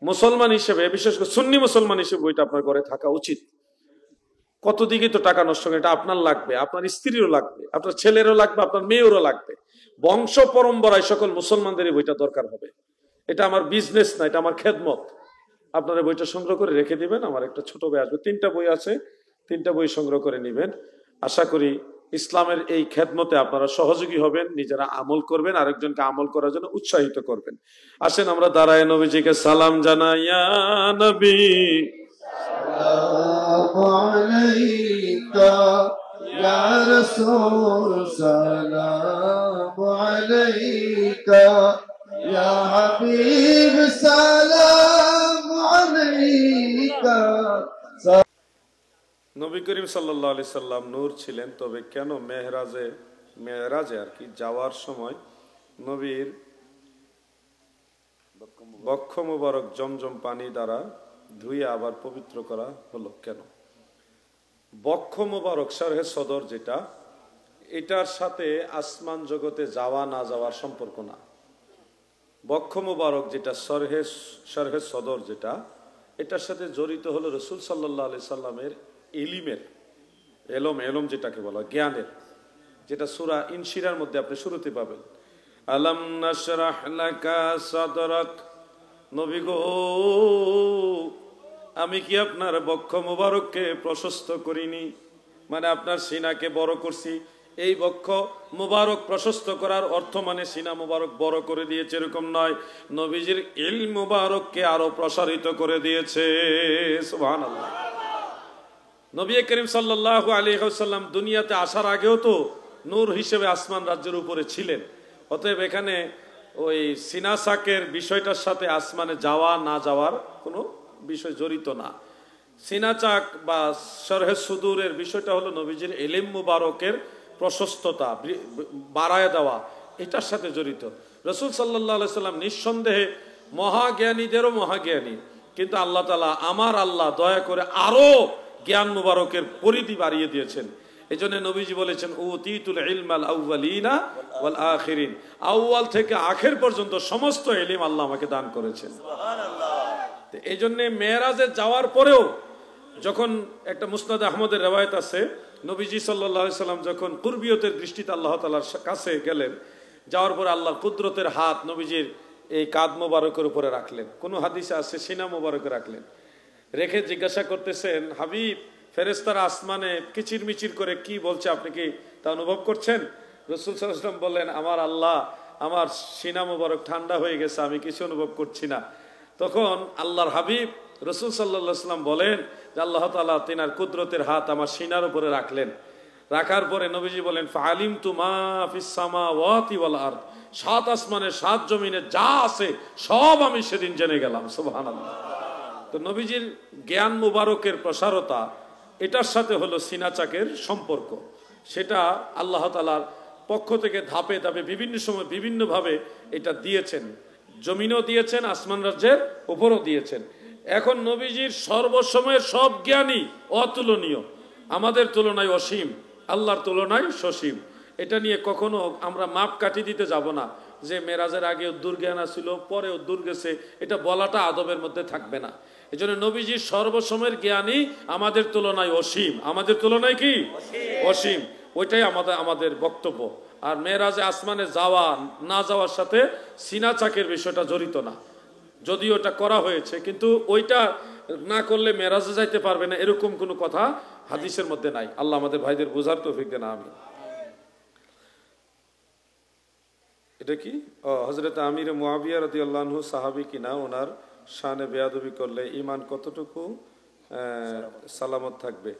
মুসলমান হিসেবে, বিশেষ করে সুন্নি মুসলমান হিসেবে বইটা আপনার ঘরে থাকা উচিত। কত দিকে তো টাকা নষ্ট হবে, এটা আপনার লাগবে, আপনার স্ত্রীরও লাগবে, আপনার ছেলেরও লাগবে, আপনার মেয়েরও লাগবে। বংশ পরম্পরায় সকল মুসলমানদের এই বইটা দরকার হবে। এটা আমার বিজনেস না, এটা আমার খেদমত। আপনারা বইটা সংগ্রহ করে রেখে দিবেন। আমার একটা ছোট বই আসবে, 3টা বই আছে, 3টা বই সংগ্রহ করে নিবেন। আশা করি ইসলামের এই খেদমতে আপনারা সহযোগী হবেন, নিজেরা আমল করবেন, আরেকজনকে আমল করার জন্য উৎসাহিত করবেন। আসেন আমরা দাঁড়ায় নবীজিকে সালাম জানাই। ইয়া নবী সালামু আলাইকা, ইয়া রাসূল সালামু আলাইকা, ইয়া হাবিব সালামু আলাইকা। নবী করিম সাল্লাল্লাহু আলাইহি সাল্লাম নূর ছিলেন, তবে কেন মেরাজে আর কি যাওয়ার সময় নবীর বক্ষ মুবারক জমজম পানি দ্বারা ধুয়ে আবার পবিত্র করা হলো কেন? বক্ষ মুবারক শারহে সদর যেটা, এটার সাথে আসমান জগতে যাওয়া না যাওয়ার সম্পর্ক না। বক্ষ মুবারক যেটা শারহে সদর যেটা, এটার সাথে জড়িত হলো রাসূল সাল্লাল্লাহু আলাইহি সাল্লামের ইলিমের, এলম এলম যেটাকে বলা জ্ঞানের, যেটা সূরা ইনশিরার মধ্যে আপনি শুরুতে পাবেন, আলাম নাশরাহ লাকা সাদরাক, নবী গো আমি কি আপনার বক্ষ মুবারককে প্রশস্ত করিনি, মানে আপনার সিনাকে বড় করছি। এই বক্ষ মুবারক প্রশস্ত করার অর্থ মানে সিনা মুবারক বড় করে দিয়েছে এরকম নয়, নবীজির ইলম মুবারককে আরো প্রসারিত করে দিয়েছে। সুবহানাল্লাহ। নবী করিম সাল্লাল্লাহু আলাইহি ওয়াসাল্লাম দুনিয়াতে আসার আগেও তো নূর হিসেবে আসমান রাজ্যের উপরে ছিলেন। অতএব এখানে ওই সিনা সাকের বিষয়টার সাথে আসমানে যাওয়া না যাওয়ার কোনো বিষয় জড়িত না। সিনা চাক বা শরহে সুদূরের বিষয়টা হলো নবীজির ইলম মুবারকের প্রশস্ততা বাড়ায় দেওয়া, এটার সাথে জড়িত। রাসূল সাল্লাল্লাহু আলাইহি সাল্লাম নিঃসন্দেহে মহাজ্ঞানীদেরও মহাজ্ঞানী, কিন্তু আল্লাহ তাআলা আমার আল্লাহ দয়া করে আরো জ্ঞান মুবারকের পরিধি বাড়িয়ে দিয়েছেন। এই জন্য নবীজি বলেছেন উতীতুল ইলমাল আউয়ালিনা ওয়াল আখিরিন, আউয়াল থেকে আখির পর্যন্ত সমস্ত ইলম আল্লাহ আমাকে দান করেছেন। সুবহানাল্লাহ। এই জন্য মেরাজে যাওয়ার পরেও যখন একটা মুসনাদ আহমদের রিওয়ায়াত আছে, নবীজি সাল্লাল্লাহু আলাইহি সাল্লাম যখন কুরবিয়তের দৃষ্টিতে আল্লাহ তাআলার কাছে গেলেন, যাওয়ার পরে আল্লাহর কুদরতের হাত নবীজির এই কাঁধ মোবারকের উপরে রাখলেন, কোন হাদিসে আছে সিনা মোবারকে রাখলেন, রেখে জিজ্ঞাসা করতেছেন হাবিব ফেরেশতারা আসমানে কিচির মিচির করে কি বলছে আপনি কি তা অনুভব করছেন? রাসূল সাল্লাল্লাহু আলাইহি ওয়াসাল্লাম বললেন আমার আল্লাহ আমার সিনা মোবারক ঠান্ডা হয়ে গেছে, আমি কিছু অনুভব করছি না। তখন আল্লাহর হাবিব রাসূল সাল্লাল্লাহু আলাইহি ওয়াসাল্লাম বলেন যে আল্লাহ তাআলা তিনার কুদরতের হাত আমার সিনার উপরে রাখলেন। রাখার পরে নবীজি বলেন ফাআলিমতু মা ফিস সামাওয়াতি ওয়াল আরদ, সাত আসমানে সাত জমিনে যা আছে সব আমি সেদিন জেনে গেলাম। সুবহানাল্লাহ। তো নবীজির জ্ঞান মুবারকের প্রসারতা এটার সাথে হলো সিনা চাকের সম্পর্ক, সেটা আল্লাহ তাআলার পক্ষ থেকে ধাপে ধাপে বিভিন্ন সময় বিভিন্নভাবে এটা দিয়েছেন, জমিনও দিয়েছেন, আসমান রাজ্যের উপরও দিয়েছেন। এখন নবীজির সর্বসময়ের সব জ্ঞানই অতুলনীয়, আমাদের তুলনায় অসীম, আল্লাহর তুলনায় সসীম। এটা নিয়ে কখনো আমরা মাপ কাটি দিতে যাব না যে মেরাজের আগে দুর্জ্ঞান ছিল পরে দূর গেছে, এটা বলাটা আদবের মধ্যে থাকবে না। এই জন্য নবীজির সর্বসময়ের জ্ঞানই আমাদের তুলনায় অসীম, আমাদের তুলনায় কি অসীম, ওইটাই আমাদের বক্তব্য। আর মেরাজে আসমানে যাওয়া না যাওয়ার সাথে সিনা চাকের বিষয়টা জড়িত না, যদিও ওটা করা হয়েছে, কিন্তু ওইটা না করলে মেরাজে যাইতে পারবে না এরকম কোনো কথা হাদিসের মধ্যে নাই। আল্লাহ আমাদের ভাইদের বোঝার তৌফিক দেন, আমিন। এটা কি হযরত আমির মুআবিয়া রাদিয়াল্লাহু আনহু সাহাবী কিনা, ওনার শানে বেয়াদবি করলে ঈমান কতটুকু সালামত থাকবে?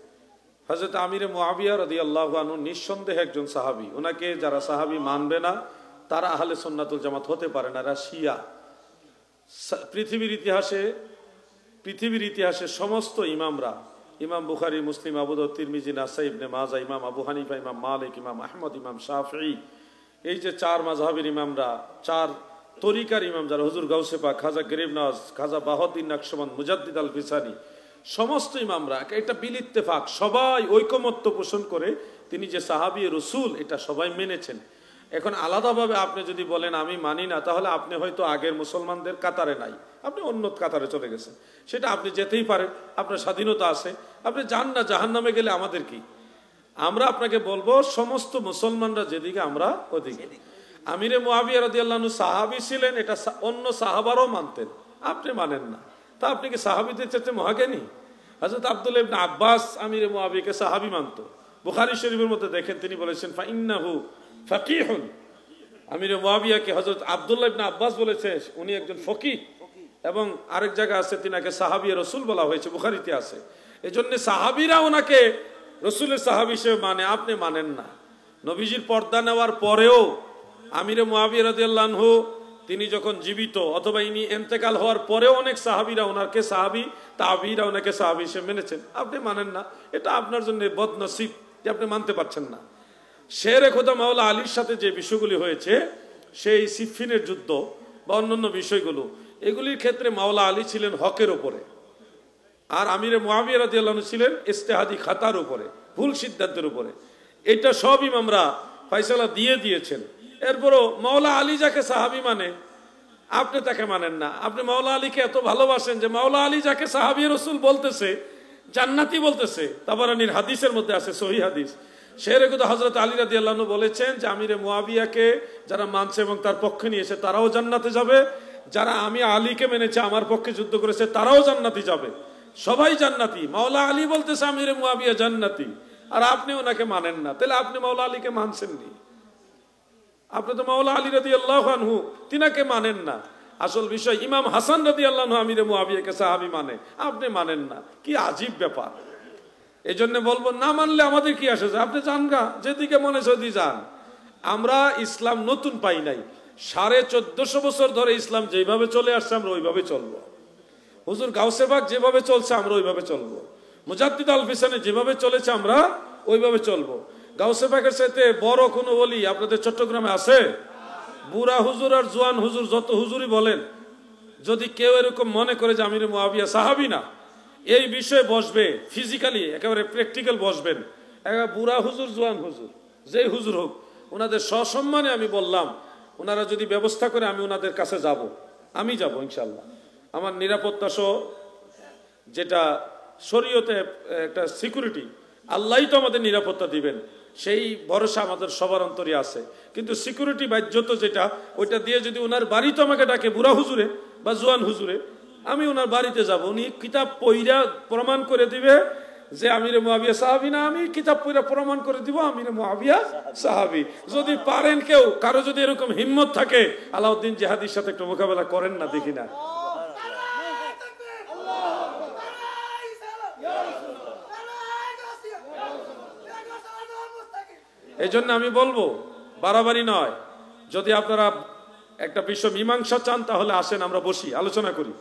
হযরত আমির মুআবিয়া রাদিয়াল্লাহু আনহু নিঃসন্দেহে একজন সাহাবী, ওনাকে যারা সাহাবী মানবে না তারা আহলে সুন্নাতুল জামাত হতে পারে না, এরা শিয়া। পৃথিবীর ইতিহাসে সমস্ত ইমামরা, ইমাম বুখারী, মুসলিম, আবু দাউদ, তিরমিজি, নাসাই, ইবনে মাজাহ, ইমাম আবু হানিফা, ইমাম মালিক, ইমাম আহমদ, ইমাম শাফিঈ, এই যে চার মাযহাবের ইমামরা, চার তরিকার ইমাম যারা, হুজুর গাউসে পাক, খাজা গরিব নওয়াজ, খাজা বাহাউদ্দিন নকশবন্দ, মুজাদ্দিদ আল ফিসানি, সমস্ত ইমামরা এটা বিল ইত্তেফাক সবাই ঐকমত্য পোষণ করে তিনি যে সাহাবী রাসূল এটা সবাই মেনেছেন। এখন আলাদাভাবে আপনি যদি বলেন আমি মানি না, তাহলে আপনি হয়তো আগের মুসলমানদের কাতারে নাই, আপনি অন্য কাতারে চলে গেছেন। সেটা আপনি যেতেই পারেন, আপনার স্বাধীনতা আছে, আপনি যান না, জাহান্নামে গেলে আমাদের কি? আমরা আপনাকে বলবো সমস্ত মুসলমানরা যেদিকে আমরা ওদিকে। আমিরে মুআবিয়া রাদিয়াল্লাহু আনহু সাহাবী ছিলেন, এটা অন্য সাহাবারও মানতেন, আপনি মানেন না, তা আপনি কি সাহাবীদের চাইতে মহাজ্ঞানী? হযরত আব্দুল্লাহ ইবনে আব্বাস আমিরে মুআবিয়াকে সাহাবী মানতো। বুখারী শরীফের মধ্যে দেখেন তিনি বলেছেন ফাইন্নাহু ফাকিহুন, আমিরে মুআবিয়াকে হযরত আব্দুল্লাহ ইবনে আব্বাস বলেছে উনি একজন ফকিহ, এবং আরেক জায়গা আছে তিনাকে সাহাবী রাসূল বলা হয়েছে, বুখারীতে আছে। এজন্য সাহাবীরা ওনাকে রাসূলের সাহাবী হিসেবে মানে, আপনি মানেন না। নবীজির পর্দা নেওয়ার পরেও আমিরে মুআবিয়া রাদিয়াল্লাহু আনহু তিনি যখন জীবিত অথবা ইনি ইন্তেকাল হওয়ার পরেও অনেক সাহাবীরা ওনাকে সাহাবী, তাবিঈরা ওনাকে সাহাবী হিসেবে মেনেছেন, আপনি মানেন না। এটা আপনার জন্য বদনসিব যে আপনি মানতে পারছেন না। শেরে খোদা মাওলা আলীর সাথে যে বিষয়গুলি হয়েছে, সেই সিফফিনের যুদ্ধ বা অন্যান্য বিষয়গুলো, এগুলির ক্ষেত্রে মাওলা আলী ছিলেন হকের উপরে, আর আমিরে মুআবিয়া রাদিয়াল্লাহু আনহু ছিলেন ইজতিহাদি খাতার উপরে, ভুল সিদ্ধান্তের উপরে। এটা সব ইমামরা ফয়সালা দিয়েছেন। এরপরও মাওলা আলী যাকে সাহাবী মানে আপনি তাকে মানেন না। আপনি মাওলা আলীকে এত ভালোবাসেন যে মাওলা আলী যাকে সাহাবী রাসূল বলতেছে জান্নাতি বলতেছে, তাবারানির হাদিসের মধ্যে আছে, সহিহ হাদিস। শেরে খুদা হযরত আলী রাদিয়াল্লাহু আনহু বলেছেন যে আমিরে মুয়াবিয়াকে যারা মানছে এবং তার পক্ষে নিয়েছে তারাও জান্নাতে যাবে, যারা আমি আলীকে মেনেছে আমার পক্ষে যুদ্ধ করেছে তারাও জান্নাতি যাবে, সবাই জান্নাতি। মাওলা আলী বলতেছে আমিরে মুয়াবিয়া জান্নাতি, আর আপনি ওনাকে মানেন না, তাহলে আপনি মাওলা আলীকে মানছেননি। আপনি তো মাওলা আলী রাদিয়াল্লাহু আনহু তিনাকে মানেন না। আসল বিষয় ইমাম হাসান রাদিয়াল্লাহু আনহু আমিরে মুয়াবিয়াকে সাহাবী মানে, আপনি মানেন না। কি আজীব ব্যাপার। এই জন্য বলবো না মানলে আমাদের কি আসে, আপনি যান গা, যেদিকে মনে যদি যান। আমরা ইসলাম নতুন পাই নাই, 1450 বছর ধরে ইসলাম যেভাবে চলে আসছে আমরা ওইভাবে চলবো। হুজুর গাউসে পাক যেভাবে চলছে আমরা ওইভাবে চলবো। মুজাদ্দিদ আল ফিসানি যেভাবে চলেছে আমরা ওইভাবে চলবো। গাউসে পাকের সাথে বড় কোনো ওলি আপনাদের চট্টগ্রামে আছে? বুড়া হুজুর আর জোয়ান হুজুর যত হুজুরই বলেন, যদি কেউ এরকম মনে করে যে আমিরে মুয়াবিয়া সাহাবী না, এই বিষয়ে বসবে, ফিজিক্যালি একেবারে প্র্যাকটিক্যাল বসবেন, বুড়া হুজুর জোয়ান হুজুর যেই হুজুর হোক, ওনাদের সসম্মানে আমি বললাম, ওনারা যদি ব্যবস্থা করে আমি ওনাদের কাছে যাব, আমি যাব ইনশাল্লাহ। আমার নিরাপত্তা সহ যেটা শরীয়তে একটা সিকিউরিটি, আল্লাহই তো আমাদের নিরাপত্তা দিবেন, সেই ভরসা আমাদের সবার অন্তরে আছে। কিন্তু সিকিউরিটি বাধ্যত যেটা, ওইটা দিয়ে যদি ওনার বাড়ি তো আমাকে ডাকে বুড়া হুজুরে বা জোয়ান হুজুরে, আমি ওনার বাড়িতে যাব, উনি কিতাব পইরা প্রমাণ করে দিবে যে আমিরে মুয়াবিয়া সাহাবী না, আমি কিতাব পইরা প্রমাণ করে দিব আমিরে মুয়াবিয়া সাহাবী। যদি পারেন কেউ, কারো যদি এরকম হিম্মত থাকে, আলাউদ্দিন জিহাদির সাথে একটু মোকাবেলা করেন না, দেখি না। এই জন্য আমি বলবো বাড়াবাড়ি নয়, যদি আপনারা একটা বিষয় মীমাংসা চান তাহলে আসেন, আমরা বসি আলোচনা করি।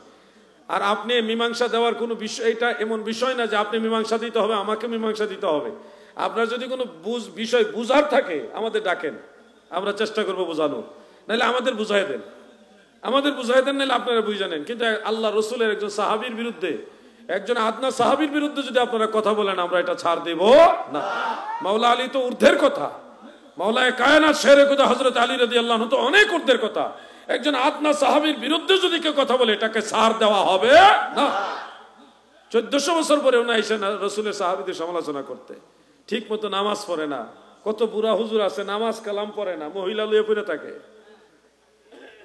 আর আপনি মীমাংসা দেওয়ার কোনো বিষয়, এটা এমন বিষয় না যে আপনি মীমাংসা দিতে হবে, আমাকে মীমাংসা দিতে হবে। আপনার যদি কোনো বিষয় বুঝার থাকে আমাদের ডাকেন, আমরা চেষ্টা করবো বোঝানো, নাহলে আমাদের বুঝাই দেন, নাহলে আপনারা বুঝে নেন। কিন্তু আল্লাহ রসুলের একজন সাহাবীর বিরুদ্ধে, একজন আদনা সাহাবীর বিরুদ্ধে যদি আপনারা কথা বলেন, আমরা এটা ছাড় দেব না। মাওলা আলী তো ঊর্ধ্বের কথা, মাওলায়ে কায়নাত শেরে খুদা হযরত আলী রাদিয়াল্লাহু আনহু তো অনেক ঊর্ধ্বের কথা। একজন আদনা সাহাবীর বিরুদ্ধে যদি কেউ কথা বলে, এটাকে ছাড় দেওয়া হবে না। 1400 বছর পরে উনি আইসেন রসুলের সাহাবীদের সমালোচনা করতে, ঠিক মতো নামাজ পড়ে না। কত বুড়া হুজুর আছে নামাজ কালাম পড়ে না, মহিলা লইয়া পড়ে থাকে।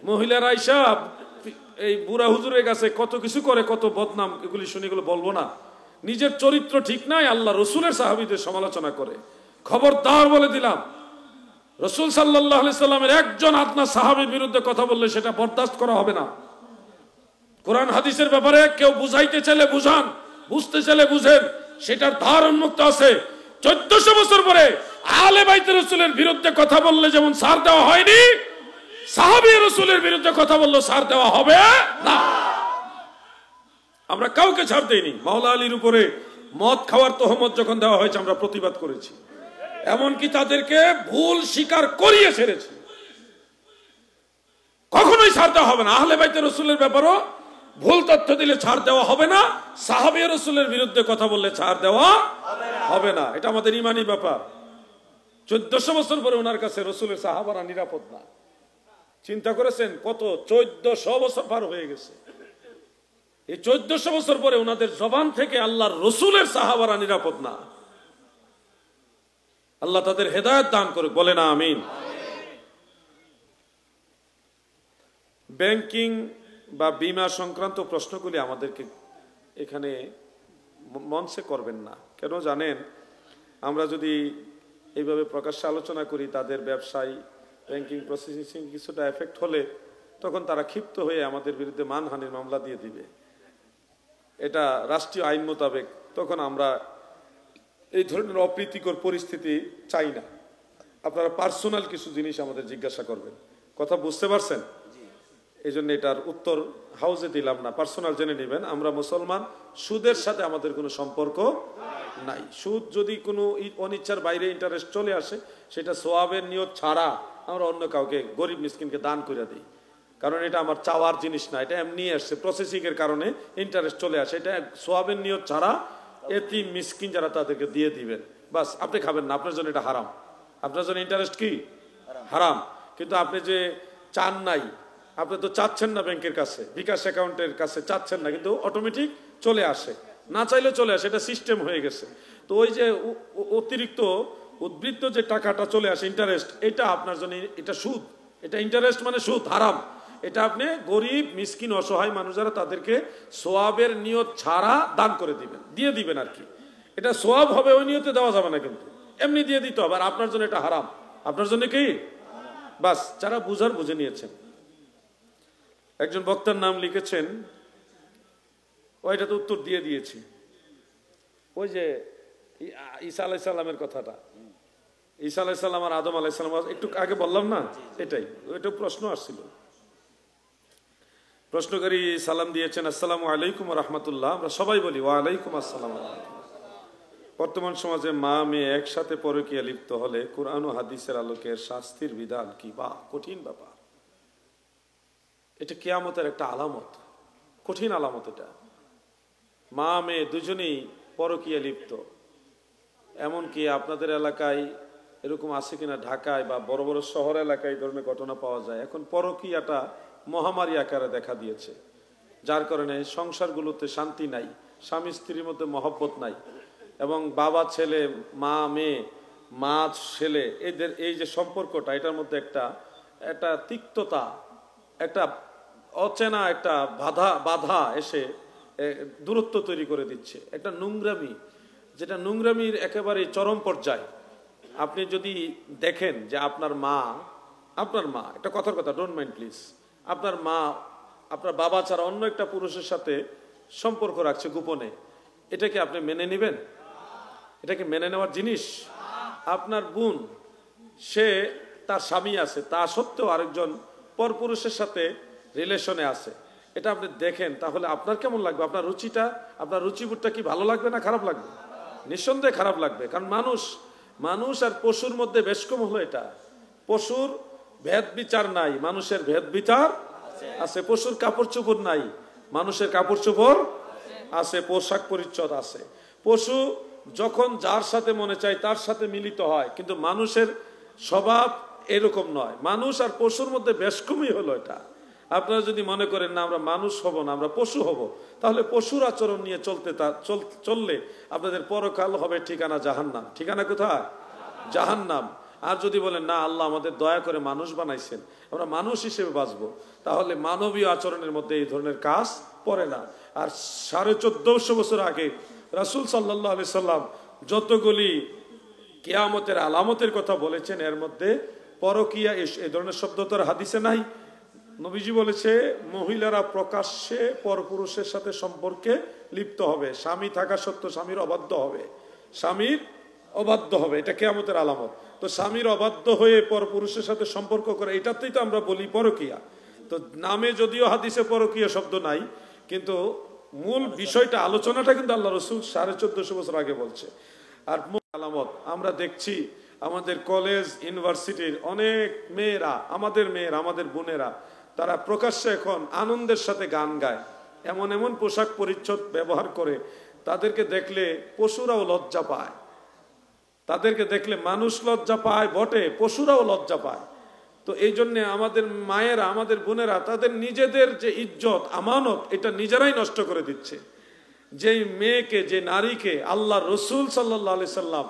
মহিলারা আইসা এই বুড়া হুজুরের কাছে কত কিছু করে, কত বদনাম, এগুলি শুনে এগুলো বলবো না। নিজের চরিত্র ঠিক নাই, আল্লাহ রসুলের সাহাবীদের সমালোচনা করে। খবরদার বলে দিলাম, রসুল সাল্লাল্লাহু আলাইহি সাল্লামের একজন আদনা সাহাবীর বিরুদ্ধে কথা বললে সেটা বরদাস্ত করা হবে না। কোরআন হাদিসের ব্যাপারে কেউ বুঝাইতে চাইলে বুঝান, বুঝতে চাইলে বুঝেন, সেটার ধার উন্মুক্ত আছে। 1400 বছর পরে আহলে বাইত রাসূলের বিরুদ্ধে কথা বললে যেমন ছাড় দেওয়া হয়নি, সাহাবী রাসূলের বিরুদ্ধে কথা বললে ছাড় দেওয়া হবে না। আমরা কাউকে ছাড় দেইনি। মাওলা আলীর উপরে মদ খাওয়ার তহমত যখন দেওয়া হয়েছে আমরা প্রতিবাদ করেছি, এমনকি তাদেরকে ভুল স্বীকার করিয়ে ছেড়েছি। কখনোই ছাড় দেওয়া হবে না। আহলে বাইত রাসূলের ব্যাপারও ভুল তথ্য দিলে ছাড় দেওয়া হবে না, সাহাবী রাসূলের বিরুদ্ধে কথা বললে ছাড় দেওয়া হবে না। এটা আমাদের ঈমানি ব্যাপার। 1400 বছর পরে ওনার কাছে রাসূলের সাহাবারা নিরাপদ না। চিন্তা করেছেন কত 1400 বছর পার হয়ে গেছে। এই 1400 বছর পরে ওনাদের জবান থেকে আল্লাহর রাসূলের সাহাবারা নিরাপদ না। আল্লাহ তাদের হেদায়েত দান করে, বলে না আমিন। ব্যাংকিং বা বীমা সংক্রান্ত প্রশ্নগুলি আমাদেরকে এখানে মঞ্চে করবেন না। কেন জানেন, আমরা যদি এইভাবে প্রকাশ্যে আলোচনা করি, তাদের ব্যবসায় ব্যাংকিং প্রসেসিং কিছুটা এফেক্ট হলে তখন তারা ক্ষিপ্ত হয়ে আমাদের বিরুদ্ধে মানহানির মামলা দিয়ে দিবে। এটা রাষ্ট্রীয় আইন মোতাবেক, তখন আমরা এই ধরনের অপ্রীতিকর পরিস্থিতি চাই না। আপনারা পার্সোনাল কিছু জিনিস আমাদের জিজ্ঞাসা করবেন, কথা বুঝতে পারছেন? এই জন্য এটার উত্তর হাউজে দিলাম না, পার্সোনাল জেনে নেবেন। আমরা মুসলমান, সুদের সাথে আমাদের কোনো সম্পর্ক নাই। সুদ যদি কোনো অনিচ্ছার বাইরে ইন্টারেস্ট চলে আসে, সেটা সোয়াবের নিয়ত ছাড়া আমরা অন্য কাউকে, গরিব মিসকিনকে দান করে দিই। কারণ এটা আমার চাওয়ার জিনিস না, এটা এমনি আসছে, প্রসেসিং এর কারণে ইন্টারেস্ট চলে আসে। এটা সোয়াবের নিয়ত ছাড়া এতিম মিসকিন যারা, তাদেরকে দিয়ে দিবেন, বাস। আপনি খাবেন না, আপনার জন্য এটা হারাম। আপনার জন্য ইন্টারেস্ট কি হারাম। কিন্তু আপনি যে চান নাই, আপনি তো চাচ্ছেন না ব্যাংকের কাছে, বিকাশ অ্যাকাউন্টের কাছে চাচ্ছেন না, কিন্তু অটোমেটিক চলে আসে, না চাইলে চলে আসে, এটা সিস্টেম হয়ে গেছে। তো ওই যে অতিরিক্ত উদ্বৃত্ত যে টাকাটা চলে আসে ইন্টারেস্ট, এটা আপনার জন্য এটা সুদ, এটা ইন্টারেস্ট মানে সুদ, হারাম। এটা আপনি গরিব মিসকিন অসহায় মানুষ যারা তাদেরকে সোয়াবের নিয়ত ছাড়া দান করে দিবেন, দিয়ে দিবেন আর কি। এটা সোয়াব হবে ওই নিয়তে দেওয়া যাবে না, কিন্তু এমনি দিয়ে দিতে হবে। আর আপনার জন্য এটা হারাম, আপনার জন্য কি, বাস যারা বুঝার বুঝে নিয়েছেন। একজন বক্তার নাম লিখেছেন, ওইটা তো উত্তর দিয়ে দিয়েছি। ওই যে ঈসা আলাইসাল্লামের কথাটা, ঈসা আলাইসাল্লাম আর আদম আলাইসাল্লাম একটু আগে বললাম না, এটাই ওইটা প্রশ্ন আসছিল। প্রশ্নকারী সালাম দিয়েছেন আসসালামু আলাইকুম রহমতুল্লাহ। আমরা সবাই বলি ওয়ালাইকুম আসসালাম। বর্তমান সমাজে মা মেয়ে একসাথে পরকীয়া লিপ্ত হলে কুরআন ও হাদিসের আলোকে শাস্তির বিধান কি? বা কঠিন ব্যাপার, এটা কিয়ামতের একটা আলামত, কঠিন আলামত এটা। মা মেয়ে দুজনেই পরকীয়া লিপ্ত, এমনকি আপনাদের এলাকায় এরকম আছে কিনা, ঢাকায় বা বড় বড় শহর এলাকায় এই ধরনের ঘটনা পাওয়া যায়। এখন পরকীয়াটা মহামারী আকারে দেখা দিয়েছে, যার কারণে সংসারগুলোতে শান্তি নাই, স্বামী স্ত্রীর মধ্যে মহব্বত নাই, এবং বাবা ছেলে, মা মেয়ে, মা ছেলে, এদের এই যে সম্পর্কটা, এটার মধ্যে একটা তিক্ততা, একটা অচেনা একটা বাধা এসে দূরত্ব তৈরি করে দিচ্ছে, একটা নোংরামি, যেটা নোংরামির একেবারে চরম পর্যায়ে। আপনি যদি দেখেন যে আপনার মা, একটা কথার কথা, ডোন্ট মাইন্ড প্লিজ, আপনার মা আপনার বাবা ছাড়া অন্য একটা পুরুষের সাথে সম্পর্ক রাখছে গোপনে, এটাকে আপনি মেনে নেবেন? এটাকে মেনে নেওয়ার জিনিস? আপনার বোন, সে তার স্বামী আছে, তা সত্ত্বেও আরেকজন পরপুরুষের সাথে রিলেশনে আছে, এটা আপনি দেখেন, তাহলে আপনার কেমন লাগবে? আপনার রুচিবোধটা কি ভালো লাগবে না খারাপ লাগবে? নিঃসন্দেহে খারাপ লাগবে। কারণ মানুষ আর পশুর মধ্যে বেশ কম হলো এটা। পশুর ভেদ বিচার নাই, মানুষের ভেদ বিচার আছে। পশুর কাপড় চোপড় নাই, মানুষের কাপড় চোপড় আছে, পোশাক পরিচ্ছদ আছে। পশু যখন যার সাথে মনে চায় তার সাথে মিলিত হয়, কিন্তু মানুষের স্বভাব এরকম নয়। মানুষ আর পশুর মধ্যে বেশ কমই হলো এটা। আপনারা যদি মনে করেন না আমরা মানুষ হব না, আমরা পশু হব, তাহলে পশুর আচরণ নিয়ে চললে আপনাদের পরকাল হবে ঠিকানা জাহান্নাম। ঠিকানা কোথায়? জাহান্নাম। আর যদি বলেন না আল্লাহ আমাদের দয়া করে মানুষ বানাইছেন, আমরা মানুষ হিসেবে বাঁচবো, তাহলে মানবীয় আচরণের মধ্যে এই ধরনের কাজ পড়ে না। আর 1450 বছর আগে রাসূল সাল্লাল্লাহু আলাইহি সাল্লাম যতগুলি কিয়ামতের আলামতের কথা বলেছেন, এর মধ্যে পরকীয়া এই ধরনের শব্দ তো হাদিসে নাই। নবীজি বলেছে মহিলারা প্রকাশ্যে পরপুরুষের সাথে সম্পর্কে লিপ্ত হবে, স্বামী থাকা সত্ত্বেও স্বামীর অবাধ্য হবে, এটা কিয়ামতের আলামত। তো স্বামীর অবাধ্য হয়ে পরপুরুষের সাথে সম্পর্ক করে, এটাতেই তো আমরা বলি পরকীয়া। তো নামে যদিও হাদিসে পরকীয়া শব্দ নাই, কিন্তু মূল বিষয়টা, আলোচনাটা কিন্তু আল্লাহ রসুল 1450 বছর আগে বলছে। আর মূল আলামত আমরা দেখছি আমাদের কলেজ ইউনিভার্সিটির অনেক মেয়েরা, আমাদের বোনেরা, তারা প্রকাশ্যে এখন আনন্দের সাথে গান গায়, এমন পোশাক পরিচ্ছদ ব্যবহার করে। তাদেরকে দেখলে পশুরাও লজ্জা পায়, তাদেরকে দেখলে মানুষ লজ্জা পায় বটে, পশুরাও লজ্জা পায়। তো এই জন্য আমাদের মায়েরা, আমাদের বোনেরা তাদের নিজেদের যে ইজ্জত, আমানত, এটা নিজেরাই নষ্ট করে দিচ্ছে। যেই মেয়েকে, যে নারীকে আল্লাহ রসুল সাল্লাল্লাহু আলাইহি সাল্লাম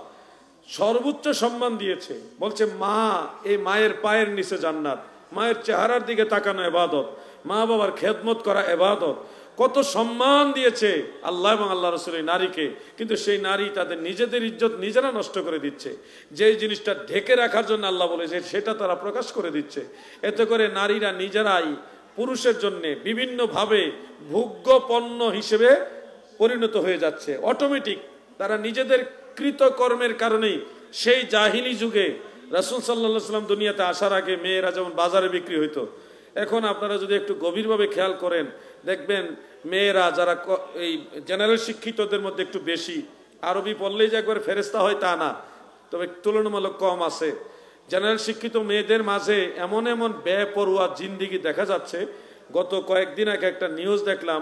সর্বোচ্চ সম্মান দিয়েছে, বলছে মা, এই মায়ের পায়ের নিচে জান্নাত, মায়ের চেহারার দিকে তাকানো ইবাদত, মা বাবার খেদমত করা ইবাদত, কত সম্মান দিয়েছে আল্লাহ এবং আল্লাহ রসুল এই নারীকে। কিন্তু সেই নারী তাদের নিজেদের ইজ্জত নিজেরা নষ্ট করে দিচ্ছে। যেই জিনিসটা ঢেকে রাখার জন্য আল্লাহ বলেছে সেটা তারা প্রকাশ করে দিচ্ছে। এতে করে নারীরা নিজেরাই পুরুষের জন্য বিভিন্নভাবে ভোগ্য পণ্য হিসেবে পরিণত হয়ে যাচ্ছে। অটোমেটিক তারা নিজেদের কৃতকর্মের কারণেই, সেই জাহিলি যুগে রাসূল সাল্লাল্লাহু আলাইহি ওয়াসাল্লাম দুনিয়াতে আসার আগে মেয়েরা যেমন বাজারে বিক্রি হইতো, এখন আপনারা যদি একটু গভীরভাবে খেয়াল করেন, দেখবেন মেয়েরা যারা এই জেনারেল শিক্ষিতদের মধ্যে একটু বেশি, আরবি পড়লেই যে একবার ফেরেশতা হয় তা না, তবে তুলনামূলক কম আছে। জেনারেল শিক্ষিত মেয়েদের মাঝে এমন বেপরোয়া জিন্দিগি দেখা যাচ্ছে। গত কয়েকদিন আগে একটা নিউজ দেখলাম,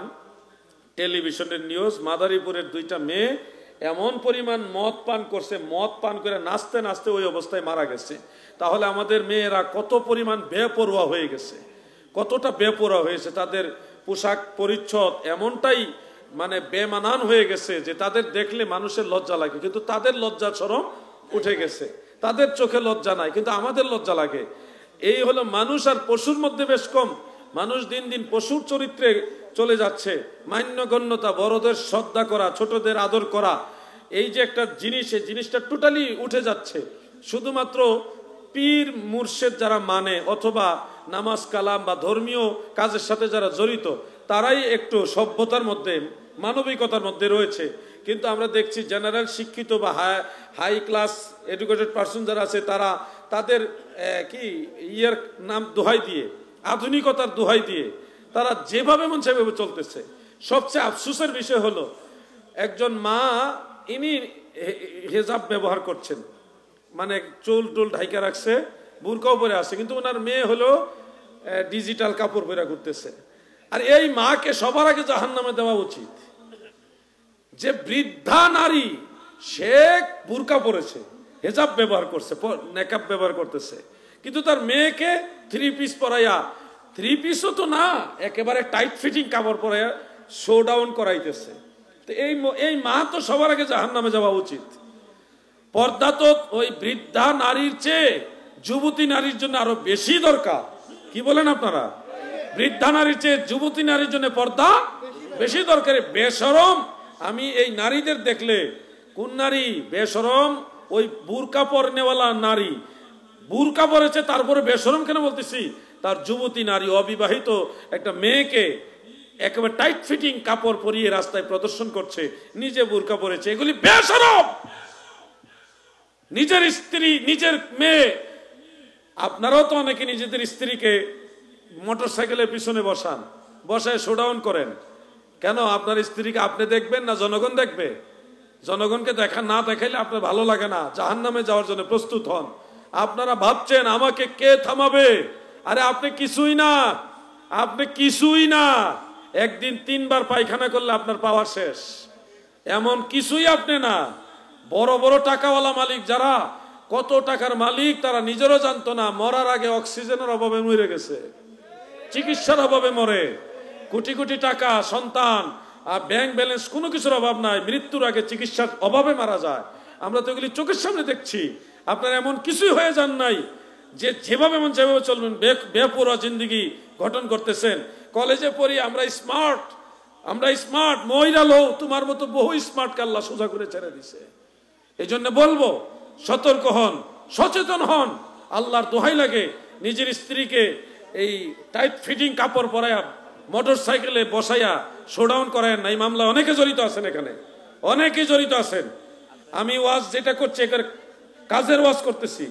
টেলিভিশনের নিউজ, মাদারীপুরের 2টা মেয়ে এমন পরিমাণ মদ পান করছে, মদ পান করে নাচতে নাচতে ওই অবস্থায় মারা গেছে। তাহলে আমাদের মেয়েরা কত পরিমাণ বেপরোয়া হয়ে গেছে, কতটা বেপরোয়া হয়েছে। তাদের পোশাক পরিচ্ছদ এমনটাই মানে বেমানান হয়ে গেছে যে তাদের দেখলে মানুষের লজ্জা লাগে, কিন্তু তাদের লজ্জা শরম উঠে গেছে, তাদের চোখে লজ্জা নাই, কিন্তু আমাদের লজ্জা লাগে। এই হলো মানুষ আর পশুর মধ্যে বেশ কম। মানুষ দিন দিন পশুর চরিত্রে চলে যাচ্ছে। মান্যগণ্যতা, বড়দের শ্রদ্ধা করা, ছোটদের আদর করা, এই যে একটা জিনিস, এই জিনিসটা টোটালি উঠে যাচ্ছে। শুধুমাত্র পীর মুর্শেদ যারা মানে অথবা নামাজ কালাম বা ধর্মীয় কাজের সাথে যারা জড়িত তারাই একটু সভ্যতার মধ্যে, মানবিকতার মধ্যে রয়েছে। কিন্তু আমরা দেখছি জেনারেল শিক্ষিত বা হাই ক্লাস এডুকেটেড পার্সন যারা আছে তারা তাদের কি ইয়ের নাম দোহাই দিয়ে, আধুনিকতার দোহাই দিয়ে তারা যেভাবে মন সেভাবে চলতেছে। সবচেয়ে আফসোসের বিষয় হলো একজন মা, ইনি হেজাব ব্যবহার করছেন, মানে চুল টুল ঢাইকা রাখছে, বুরকাও পরে আছে, কিন্তু ওনার মেয়ে হলো ডিজিটাল কাপড় পরে ঘুরতেছে। আর এই মাকে সবার আগে জাহান্নামে দেওয়া উচিত। যে বৃদ্ধা নারী, সে বুরকা পরেছে, হেজাব ব্যবহার করছে, নেকাব ব্যবহার করতেছে, কিন্তু তার মেয়েকে থ্রি পিস পরাইয়া, থ্রি পিসও তো না, একেবারে টাইট ফিটিং কাপড় পরাইয়া শো ডাউন করাইতেছে। তো এই মা তো সবার আগে জাহান্নামে যাওয়া উচিত। পর্দা তো ওই বৃদ্ধা নারীর চেয়ে যুবতী নারীর জন্য আরো বেশি দরকার। কি বলেন আপনারা? বৃদ্ধা নারীর চেয়ে যুবতী নারীর জন্য পর্দা বেশি দরকার। বেশরম আমি এই নারীদের দেখলে, কোন নারী বেশরম? ওই বুরকা পরনেওয়ালা নারী, বুরকা পরেছে তারপরে বেশরম কেন বলতেছি? তার যুবতী নারী, অবিবাহিত একটা মেয়েকে একেবারে টাইট ফিটিং কাপড় পরিয়ে রাস্তায় প্রদর্শন করছে, নিজে বুরকা পরেছে, এগুলি বেশরম। নিজের স্ত্রী, নিজের মেয়ে, আপনারাও তো অনেকে নিজেদের স্ত্রীকে মোটর সাইকেলের পিছনে বসায় শোডাউন করেন। কেন? আপনার স্ত্রীকে আপনি দেখবেন না জনগণ দেখবে? জনগণকে না দেখাইলে আপনার ভালো লাগে না, জাহান্নামে যাওয়ার জন্য প্রস্তুত হন। আপনারা ভাবছেন আমাকে কে থামাবে? আরে আপনি কিছুই না, আপনি কিছুই না। একদিন 3 বার পায়খানা করলে আপনার পাওয়ার শেষ, এমন কিছুই আপনি না। বড় বড় টাকাওয়ালা মালিক যারা, কত টাকার মালিক তারা নিজেরও জানতো না, মরার আগে অক্সিজেনের অভাবে মরে গেছে, চিকিৎসার অভাবে মরে। কোটি কোটি টাকা, সন্তান, আর ব্যাংক ব্যালেন্স, কোনো কিছুর অভাব নাই, মৃত্যুর আগে চিকিৎসার অভাবে মারা যায়। আমরা তো এগুলি চোখের সামনে দেখছি। আপনারা এমন কিছুই হয়ে যান নাই যে যেভাবে মন সেভাবে চলবেন, বেপরোয়া জিন্দেগি গঠন করতেছেন। কলেজে পড়ি আমরা স্মার্ট, মহিলালো তোমার মতো বহু স্মার্টকে আল্লাহ সোজা করে ছেড়ে দিছে। এই জন্য বলবো, সতর্ক হন, সচেতন হন। আল্লাহর দোহাই লাগে, নিজের স্ত্রীকে এই টাইট ফিটিং কাপড় পরাইয়া মোটর সাইকেলে বসাইয়া শোডাউন করেন না। এই মামলা অনেকে জড়িত আছেন, এখানে অনেকে জড়িত আছেন। আমি ওয়াজ যেটা করছি, কাজের ওয়াজ করতেছি।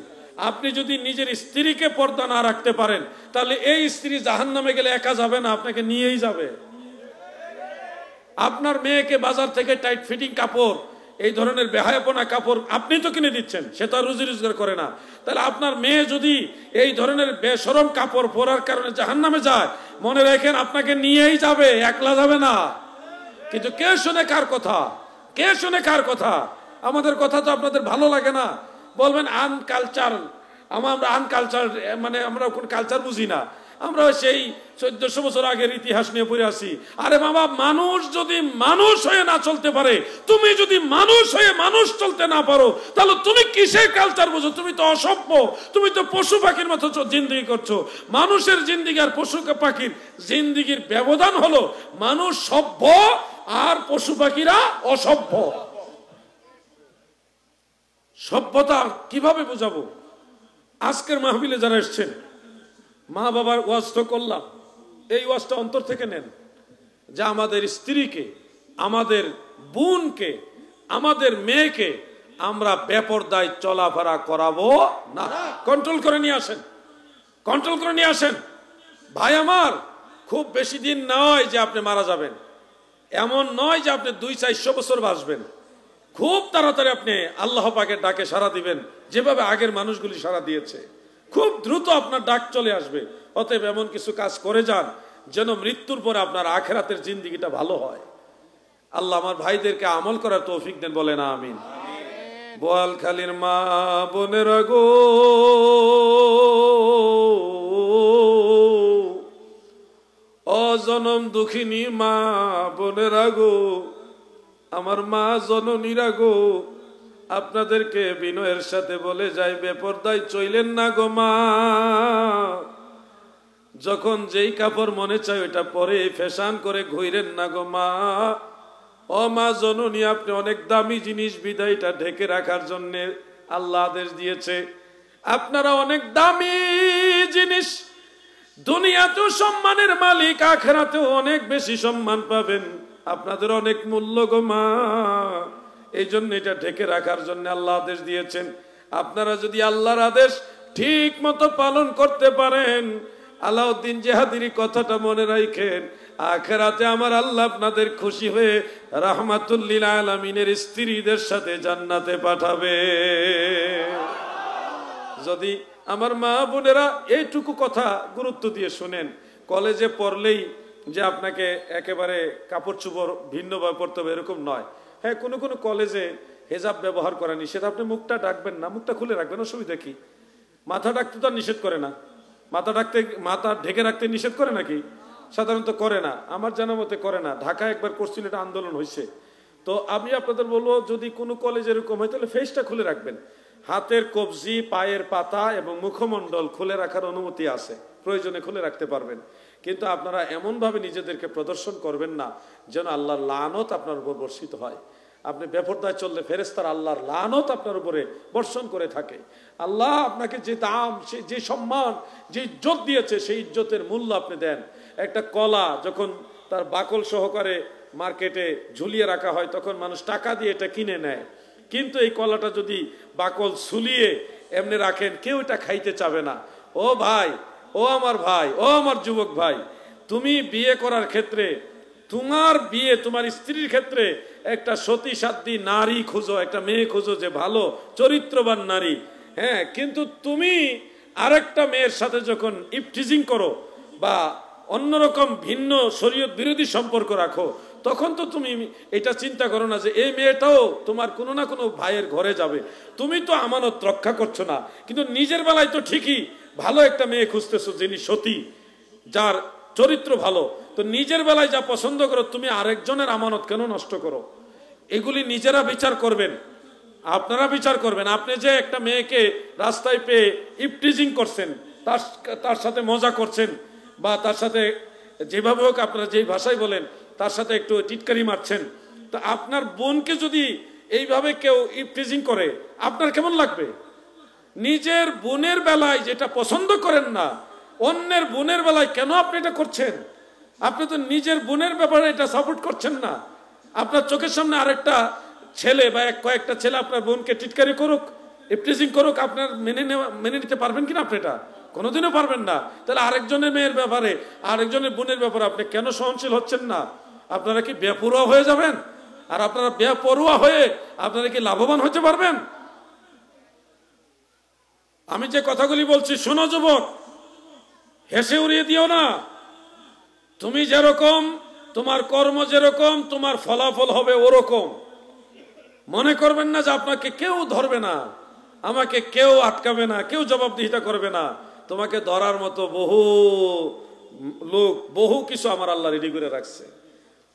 আপনি যদি নিজের স্ত্রীকে পর্দা না রাখতে পারেন, তাহলে এই স্ত্রী জাহান্নামে গেলে একা যাবে না, আপনাকে নিয়েই যাবে। আপনার মেয়েকে বাজার থেকে টাইট ফিটিং কাপড়, এই ধরনের বেহায়াপনা কাপড় আপনি তো কিনে দিচ্ছেন, সে তো আর রুজি রোজগার করে না। তাহলে আপনার মেয়ে যদি এই ধরনের বেশরম কাপড় পরার কারণে জাহান্নামে যায়, মনে রাখেন আপনাকে নিয়েই যাবে, একলা যাবে না। কিন্তু কে শুনে কার কথা? কে শুনে কার কথা? আমাদের কথা তো আপনাদের ভালো লাগে না, বলবেন আনকালচার। আমরা আনকালচার মানে আমরা কোন কালচার বুঝি না, আমরা সেই 1400 বছর আগের ইতিহাস নিয়ে পড়ে আসি। আরে বাবা, মানুষ যদি মানুষ হয়ে না চলতে পারে, তুমি যদি মানুষ হয়ে মানুষ চলতে না পারো, তাহলে তুমি কিসের কালচার বুঝো? তুমি তো অসভ্য, তুমি তো পশু পাখির মতো জিন্দেগি করছো। মানুষের জিন্দেগি আর পশু পাখির জিন্দেগির ব্যবধান হলো, মানুষ সভ্য আর পশু পাখিরা অসভ্য। সভ্যতা কিভাবে বোঝাবো? আজকের মাহফিলে যারা এসছেন, মা বাবার ওয়াজ তো করলাম, এই ওয়াজটা অন্তর থেকে নেন যে আমাদের স্ত্রীকে, আমাদের বোনকে, আমাদের মেয়েকে আমরা বেপরদায় চলাফেরা করাবো না। কন্ট্রোল করে নিয়ে আসেন, কন্ট্রোল করে নিয়ে আসেন। ভাই আমার, খুব বেশি দিন নয় যে আপনি মারা যাবেন, এমন নয় যে আপনি 200-400 বছর বাঁচবেন। খুব তাড়াতাড়ি আপনি আল্লাহ পাকের ডাকে সাড়া দিবেন, যেভাবে আগের মানুষগুলি সাড়া দিয়েছে। খুব দ্রুত আপনার ডাক চলে আসবে। অতএব এমন কিছু কাজ করে যান যেন মৃত্যুর পরে আপনার আখেরাতের জিন্দেগিটা ভালো হয়। আল্লাহ আমার ভাইদেরকে আমল করার তৌফিক দেন, বলেন আমিন। বোয়ালখালীর মা বোনেরা গো, অজনম দুঃখিনী মা বোনেরা গো, আমার মা জননীরা গো, আপনাদেরকে বিনয়ের সাথে বলে যাই, বেপরদায় চইলেন না গো মা। যখন যেই কাপড় মনে চায় ওইটা পরে ফ্যাশন করে ঘুরেন না গো মা। ও মা জননী, আপনি অনেক দামি জিনিস বিদায়টা ঢেকে রাখার জন্য আল্লাহ আদেশ দিয়েছে। আপনারা অনেক দামি জিনিস, দুনিয়াতেও সম্মানের মালিক, আখিরাতেও অনেক বেশি সম্মান পাবেন, আপনাদের অনেক মূল্য গো মা। এই জন্য এটা ঢেকে রাখার জন্য আল্লাহ আদেশ দিয়েছেন। আপনারা যদি আল্লাহর আদেশ ঠিক মতো পালন করতে পারেন, আলাউদ্দিন জিহাদির কথাটা মনে রাখেন, আখিরাতে আমার আল্লাহ আপনাদের খুশি হয়ে রাহমাতুল লিল আলামিনের স্ত্রীদের সাথে জান্নাতে পাঠাবে। যদি আমার মা বোনেরা এইটুকু কথা গুরুত্ব দিয়ে শুনেন, কলেজে পড়লেই যে আপনাকে একেবারে কাপড় চোপড় ভিন্নভাবে পড়তে হবে এরকম নয়। হ্যাঁ, কোনো কোনো কলেজে হেজাব ব্যবহার করা নিষেধ, আপনি মুখটা ডাকবেন না, মুখটা খুলে রাখবেন, অসুবিধা কি? মাথা ডাকতে তো আর নিষেধ করে না, মাথা ঢেকে রাখতে নিষেধ করে নাকি? সাধারণত করে না, আমার জানা মতে করে না। ঢাকা একবার করছিল, এটা আন্দোলন হয়েছে। তো আমি আপনাদের বলবো, যদি কোনো কলেজ এরকম হয় তাহলে ফেসটা খুলে রাখবেন। হাতের কবজি, পায়ের পাতা এবং মুখমণ্ডল খুলে রাখার অনুমতি আছে, প্রয়োজনে খুলে রাখতে পারবেন। কিন্তু আপনারা এমনভাবে নিজেদেরকে প্রদর্শন করবেন না যেন আল্লাহর লানত আপনার উপর বর্ষিত হয়। আপনি বেপরদায় চললে ফেরেশতার আল্লাহর লানত আপনার উপরে বর্ষণ করে থাকে। আল্লাহ আপনাকে যে দাম, যে সম্মান, যে ইজ্জত দিয়েছে, সেই ইজ্জতের মূল্য আপনি দেন। একটা কলা যখন তার বাকল সহকারে মার্কেটে ঝুলিয়ে রাখা হয়, তখন মানুষ টাকা দিয়ে এটা কিনে নেয়। কিন্তু এই কলাটা যদি বাকল ছুলিয়ে এমনি রাখেন, কেউ এটা খাইতে চাবে না। ও ভাই, ও আমার ভাই, ও আমার যুবক ভাই, তুমি বিয়ে করার ক্ষেত্রে, তোমার বিয়ে, তোমার স্ত্রীর ক্ষেত্রে একটা সতী সাধ্বী নারী খুঁজো, একটা মেয়ে খুঁজো যে ভালো চরিত্রবান নারী। হ্যাঁ, কিন্তু তুমি আরেকটা মেয়ের সাথে যখন ইফটিজিং করো বা অন্যরকম ভিন্ন শরীয়ত বিরোধী সম্পর্ক রাখো, তখন তো তুমি এটা চিন্তা করো না যে এই মেয়েটাও তোমার কোনো না কোনো ভাইয়ের ঘরে যাবে। তুমি তো আমানত রক্ষা করছো না, কিন্তু নিজের বেলায় তো ঠিকই ভালো একটা মেয়ে খুঁজতেছো যিনি সতী, যার চরিত্র ভালো। তো নিজের বেলায় যা পছন্দ করো, তুমি আরেকজনের আমানত কেন নষ্ট করো? এগুলি নিজেরা বিচার করবেন, আপনারা বিচার করবেন। আপনি যে একটা মেয়েকে রাস্তায় পেয়ে ইফটিজিং করছেন, তার সাথে মজা করছেন, বা তার সাথে যেভাবে হোক আপনারা যেই ভাষায় বলেন, তার সাথে একটু টিটকারি মারছেন, তো আপনার বোনকে যদি এইভাবে কেউ ইফটিজিং করে, আপনার কেমন লাগবে? নিজের বোনের বেলায় যেটা পছন্দ করেন না, অন্যের বোনের বেলায় কেন আপনি এটা করছেন? আপনি তো নিজের বোনের ব্যাপারে এটা সাপোর্ট করছেন না। আপনার চোখের সামনে আরেকটা ছেলে বা কয়েকটা ছেলে আপনার বোনকে টিটকারি করুক, ইফটিজিং করুক, আপনার মেনে নিতে পারবেন কিনা? আপনি এটা কোনোদিনও পারবেন না। তাহলে আরেকজনের মেয়ের ব্যাপারে, আরেকজনের বোনের ব্যাপারে আপনি কেন সহনশীল হচ্ছেন না? আপনারা কি বেপরোয়া হয়ে যাবেন? আর আপনারা বেপরোয়া হয়ে আপনারা কি লাভবান হতে পারবেন? আমি যে কথাগুলি বলছি, শোনো যুবক, হেসে উড়িয়ে দিও না। তুমি যেরকম, তোমার কর্ম যেরকম, তোমার ফলাফল হবে ওরকম। মনে করবেন না যে আপনাকে কেউ ধরবে না, আমাকে কেউ আটকাবে না, কেউ জবাবদিহিতা করবে না। তোমাকে ধরার মতো বহু লোক, বহু কিছু আমার আল্লাহ রেডি করে রাখছে।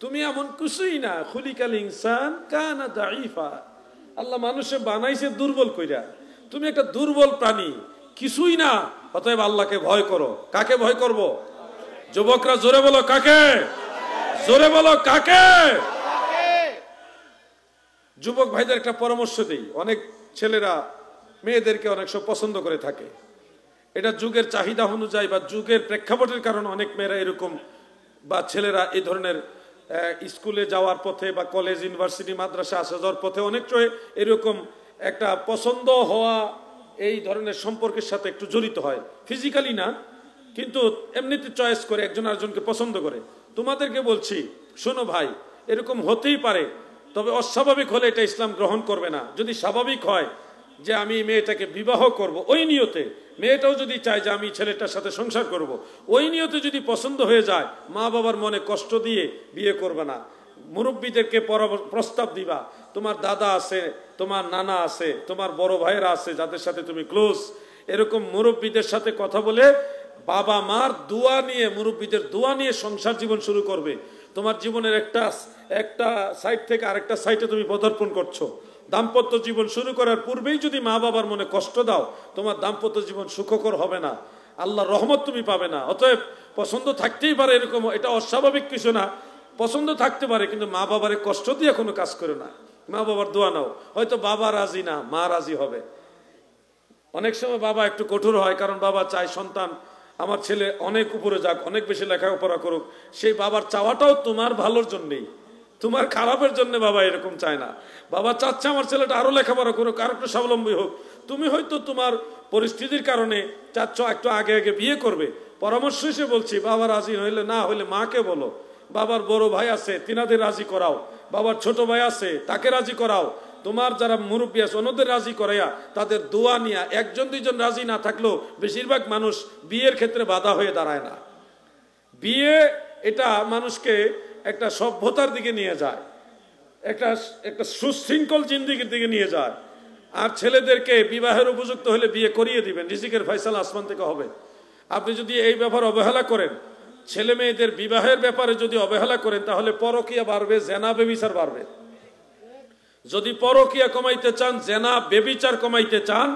তুমি এমন কিছুই না। খুলিকাল ইনসান কানা দাঈফা, আল্লাহ মানুষে বানাইছে দুর্বল কইরা। তুমি একটা দুর্বল প্রাণী, কিছুই না। অতএব আল্লাহকে ভয় করো। কাকে ভয় করব? যুবকরা জোরে বলো কাকে? জোরে বলো কাকে? যুবক ভাইদের একটা পরামর্শ দেই। অনেক ছেলেরা মেয়েদেরকে অনেক সব পছন্দ করে থাকে। এটা যুগের চাহিদা অনুযায়ী বা যুগের প্রেক্ষাপটের কারণে অনেক মেয়েরা এরকম, বা ছেলেরা এই ধরনের স্কুলে যাওয়ার পথে বা কলেজ, ইউনিভার্সিটি, মাদ্রাসা আসা যাওয়ার পথে অনেকটাই এরকম একটা পছন্দ হওয়া, এই ধরনের সম্পর্কের সাথে একটু জড়িত হয়। ফিজিক্যালি না, কিন্তু এমনিতে চয়েস করে, একজন আরেকজনকে পছন্দ করে। তোমাদেরকে বলছি, শোনো ভাই, এরকম হতেই পারে, তবে অস্বাভাবিক হলে এটা ইসলাম গ্রহণ করবে না। যদি স্বাভাবিক হয় যে আমি মেয়েটাকে বিবাহ করব, ওই নিয়তে, মেয়েটাও যদি চায় যে আমি ছেলেটার সাথে সংসার করব, ওই নিয়তে যদি পছন্দ হয়ে যায়, মা বাবার মনে কষ্ট দিয়ে বিয়ে করবে না। মুরব্বীদেরকে প্রস্তাব দিবা। তোমার দাদা আছে, তোমার নানা আছে, তোমার বড় ভাইয়েরা আছে যাদের সাথে তুমি ক্লোজ, এরকম মুরব্বীদের সাথে কথা বলে বাবা মার দোয়া নিয়ে, মুরব্বীদের দোয়া নিয়ে সংসার জীবন শুরু করবে। তোমার জীবনের একটা সাইড থেকে আরেকটা সাইডে তুমি পদার্পণ করছো। দাম্পত্য জীবন শুরু করার পূর্বেই যদি মা বাবার মনে কষ্ট দাও, তোমার দাম্পত্য জীবন সুখকর হবে না, আল্লাহর রহমত তুমি পাবে না। অতএব পছন্দ থাকতেই পারে, এরকম এটা অস্বাভাবিক কিছু না, পছন্দ থাকতে পারে, কিন্তু মা বাবারে কষ্ট দিয়ে কোনো কাজ করে না। মা বাবার দোয়া নাও। হয়তো বাবা রাজি না, মা রাজি হবে। অনেক সময় বাবা একটু কঠোর হয়, কারণ বাবা চায় সন্তান আমার ছেলে অনেক উপরে যাক, অনেক বেশি লেখাপড়া করুক। সেই বাবার চাওয়াটাও তোমার ভালোর জন্যই, তোমার খারাপের জন্য বাবা এরকম চায় না। বাবা চাচ্ছে আমার ছেলেটা আরো লেখাপড়া করুক, আর একটু স্বাবলম্বী হোক। তুমি হয়তো তোমার পরিস্থিতির কারণে চাচ্ছ একটু আগে আগে বিয়ে করবে। পরামর্শ হিসেবে বলছি, বাবা রাজি হইলে, না হইলে মাকে বলো, বাবার বড় ভাই আছে তিনাদের রাজি করাও, বাবার ছোট ভাই আছে তাকে রাজি করাও, তোমার যারা মুরব্বী আছে ওনাদের রাজি করাইয়া তাদের দোয়া নিয়া। একজন দুইজন রাজি না থাকলেও বেশিরভাগ মানুষ বিয়ের ক্ষেত্রে বাধা হয়ে দাঁড়ায় না। বিয়ে এটা মানুষকে একটা সভ্যতার দিকে নিয়ে যায়, একটা সুশৃঙ্খল জিন্দেগির দিকে নিয়ে যায়। আর ছেলেদেরকে বিবাহের উপযুক্ত হলে বিয়ে করিয়ে দিবেন, রিজিকের ফয়সালা আসমান থেকে হবে। আপনি যদি এই ব্যাপার অবহেলা করেন, ছেলে মেয়েদের বিবাহের ব্যাপারে যদি অবহেলা করেন, তাহলে পরকিয়া বাড়বে, জেনা বেবিচার বাড়বে। যদি পরকিয়া কমাইতে চান, জেনা বেবিচার কমাইতে চান,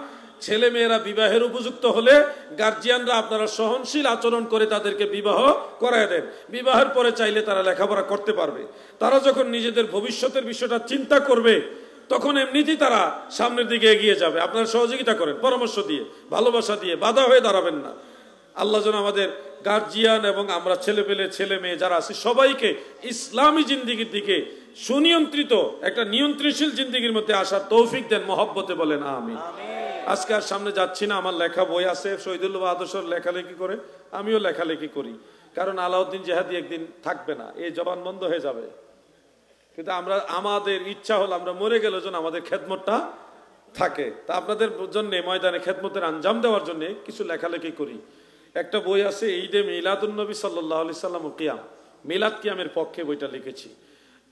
ছেলে মেয়েরা বিবাহের উপযুক্ত হলে গার্জিয়ানরা আপনারা সহনশীল আচরণ করে তাদেরকে বিবাহ করায় দেন। বিবাহের পরে চাইলে তারা লেখাপড়া করতে পারবে। তারা যখন নিজেদের ভবিষ্যতের বিষয়টা চিন্তা করবে, তখন এমনিতেই তারা সামনের দিকে এগিয়ে যাবে। আপনারা সহযোগিতা করেন, পরামর্শ দিয়ে, ভালোবাসা দিয়ে, বাধা হয়ে দাঁড়াবেন না। আল্লাহ যেন আমাদের গার্জিয়ান এবং আমরা ছেলে মেয়ে যারা আছি সবাইকে ইসলামী জিন্দিগির দিকে সুনিয়ন্ত্রিত একটা নিয়ন্ত্রণশীল জিন্দিগির মধ্যে আসার তৌফিক দেন, মহব্বতে বলেন আমিন। আজকে আর সামনে যাচ্ছি না, আমার লেখা বই আছে, শহীদুল্লাহ আদর্শর লেখালেখি করে, আমিও লেখালেখি করি। কারণ আলাউদ্দিন জেহাদি একদিন থাকবে না, এই জবান বন্ধ হয়ে যাবে। কিন্তু আমাদের ইচ্ছা হল আমরা মরে গেলে যেন আমাদের খেদমতটা থাকে। তা আপনাদের জন্য ময়দানে খেদমতের আঞ্জাম দেওয়ার জন্য কিছু লেখালেখি করি। একটা বই আছে, ঈদে মিলাদুন নবী সাল্লাল্লাহু আলাইহি সাল্লাম ও কিয়াম, মিলাদ কিয়ামের পক্ষে বইটা লিখেছি।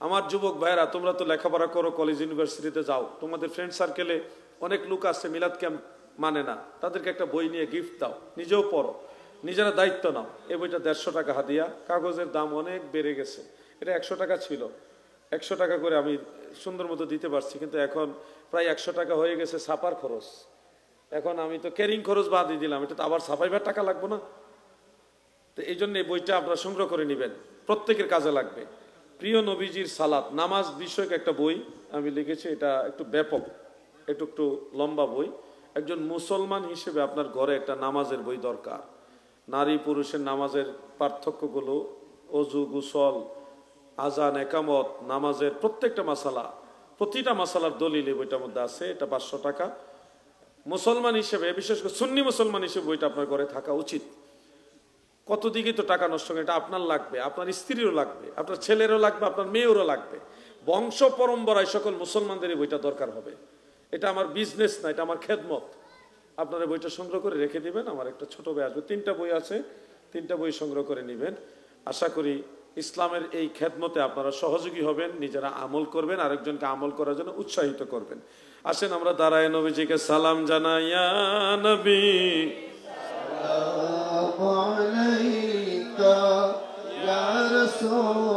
আমার যুবক ভাইরা, তোমরা তো লেখাপড়া করো, কলেজ ইউনিভার্সিটিতে যাও, তোমাদের ফ্রেন্ড সার্কেলে অনেক লোক আছে মিলাদ কিয়াম মানে না, তাদেরকে একটা বই নিয়ে গিফট দাও, নিজেও পড়ো, নিজেরা দায়িত্ব নাও। এই বইটা 150 টাকা হাদিয়া, কাগজের দাম অনেক বেড়ে গেছে। এটা 100 টাকা ছিল, 100 টাকা করে আমি সুন্দর মতো দিতে পারছি, কিন্তু এখন প্রায় 100 টাকা হয়ে গেছে ছাপার খরচ। এখন আমি তো ক্যারিং খরচ বাদ দিয়ে দিলাম, এটা তো আবার ছাপাইবার টাকা লাগবে না। তো এই জন্য এই বইটা আপনারা সংগ্রহ করে নেবেন, প্রত্যেকের কাজে লাগবে। প্রিয় নবীজির সালাত, নামাজ বিষয়ক একটা বই আমি লিখেছি। এটা একটু ব্যাপক, একটু লম্বা বই। একজন মুসলমান হিসেবে আপনার ঘরে একটা নামাজের বই দরকার। নারী পুরুষের নামাজের পার্থক্যগুলো, অজু, গোসল, আজান, একামত, নামাজের প্রত্যেকটা মাসালা, প্রতিটা মাসালার দলিল এই বইটার মধ্যে আছে। এটা 500 টাকা। মুসলমান হিসেবে, বিশেষ করে সুন্নি মুসলমান হিসেবে বইটা আপনার ঘরে থাকা উচিত। কত দিকে তো টাকা নষ্ট করে, এটা আপনার লাগবে, আপনার স্ত্রীরও লাগবে, আপনার ছেলেরও লাগবে, আপনার মেয়েরও লাগবে। বংশ পরম্পরায় সকল মুসলমানদের এই বইটা দরকার হবে। এটা আমার বিজনেস না, এটা আমার খেদমত। আপনারা বইটা সংগ্রহ করে রেখে দিবেন। আমার একটা ছোট বই আসবে, 3টা বই আছে, 3টা বই সংগ্রহ করে নেবেন। আশা করি ইসলামের এই খেদমতে আপনারা সহযোগী হবেন, নিজেরা আমল করবেন, আরেকজনকে আমল করার জন্য উৎসাহিত করবেন। আসেন আমরা দাঁড়ায় নবীজিকে সালাম জানাই। ইয়া নবী সালামু আলাইকা ইয়া রাসূল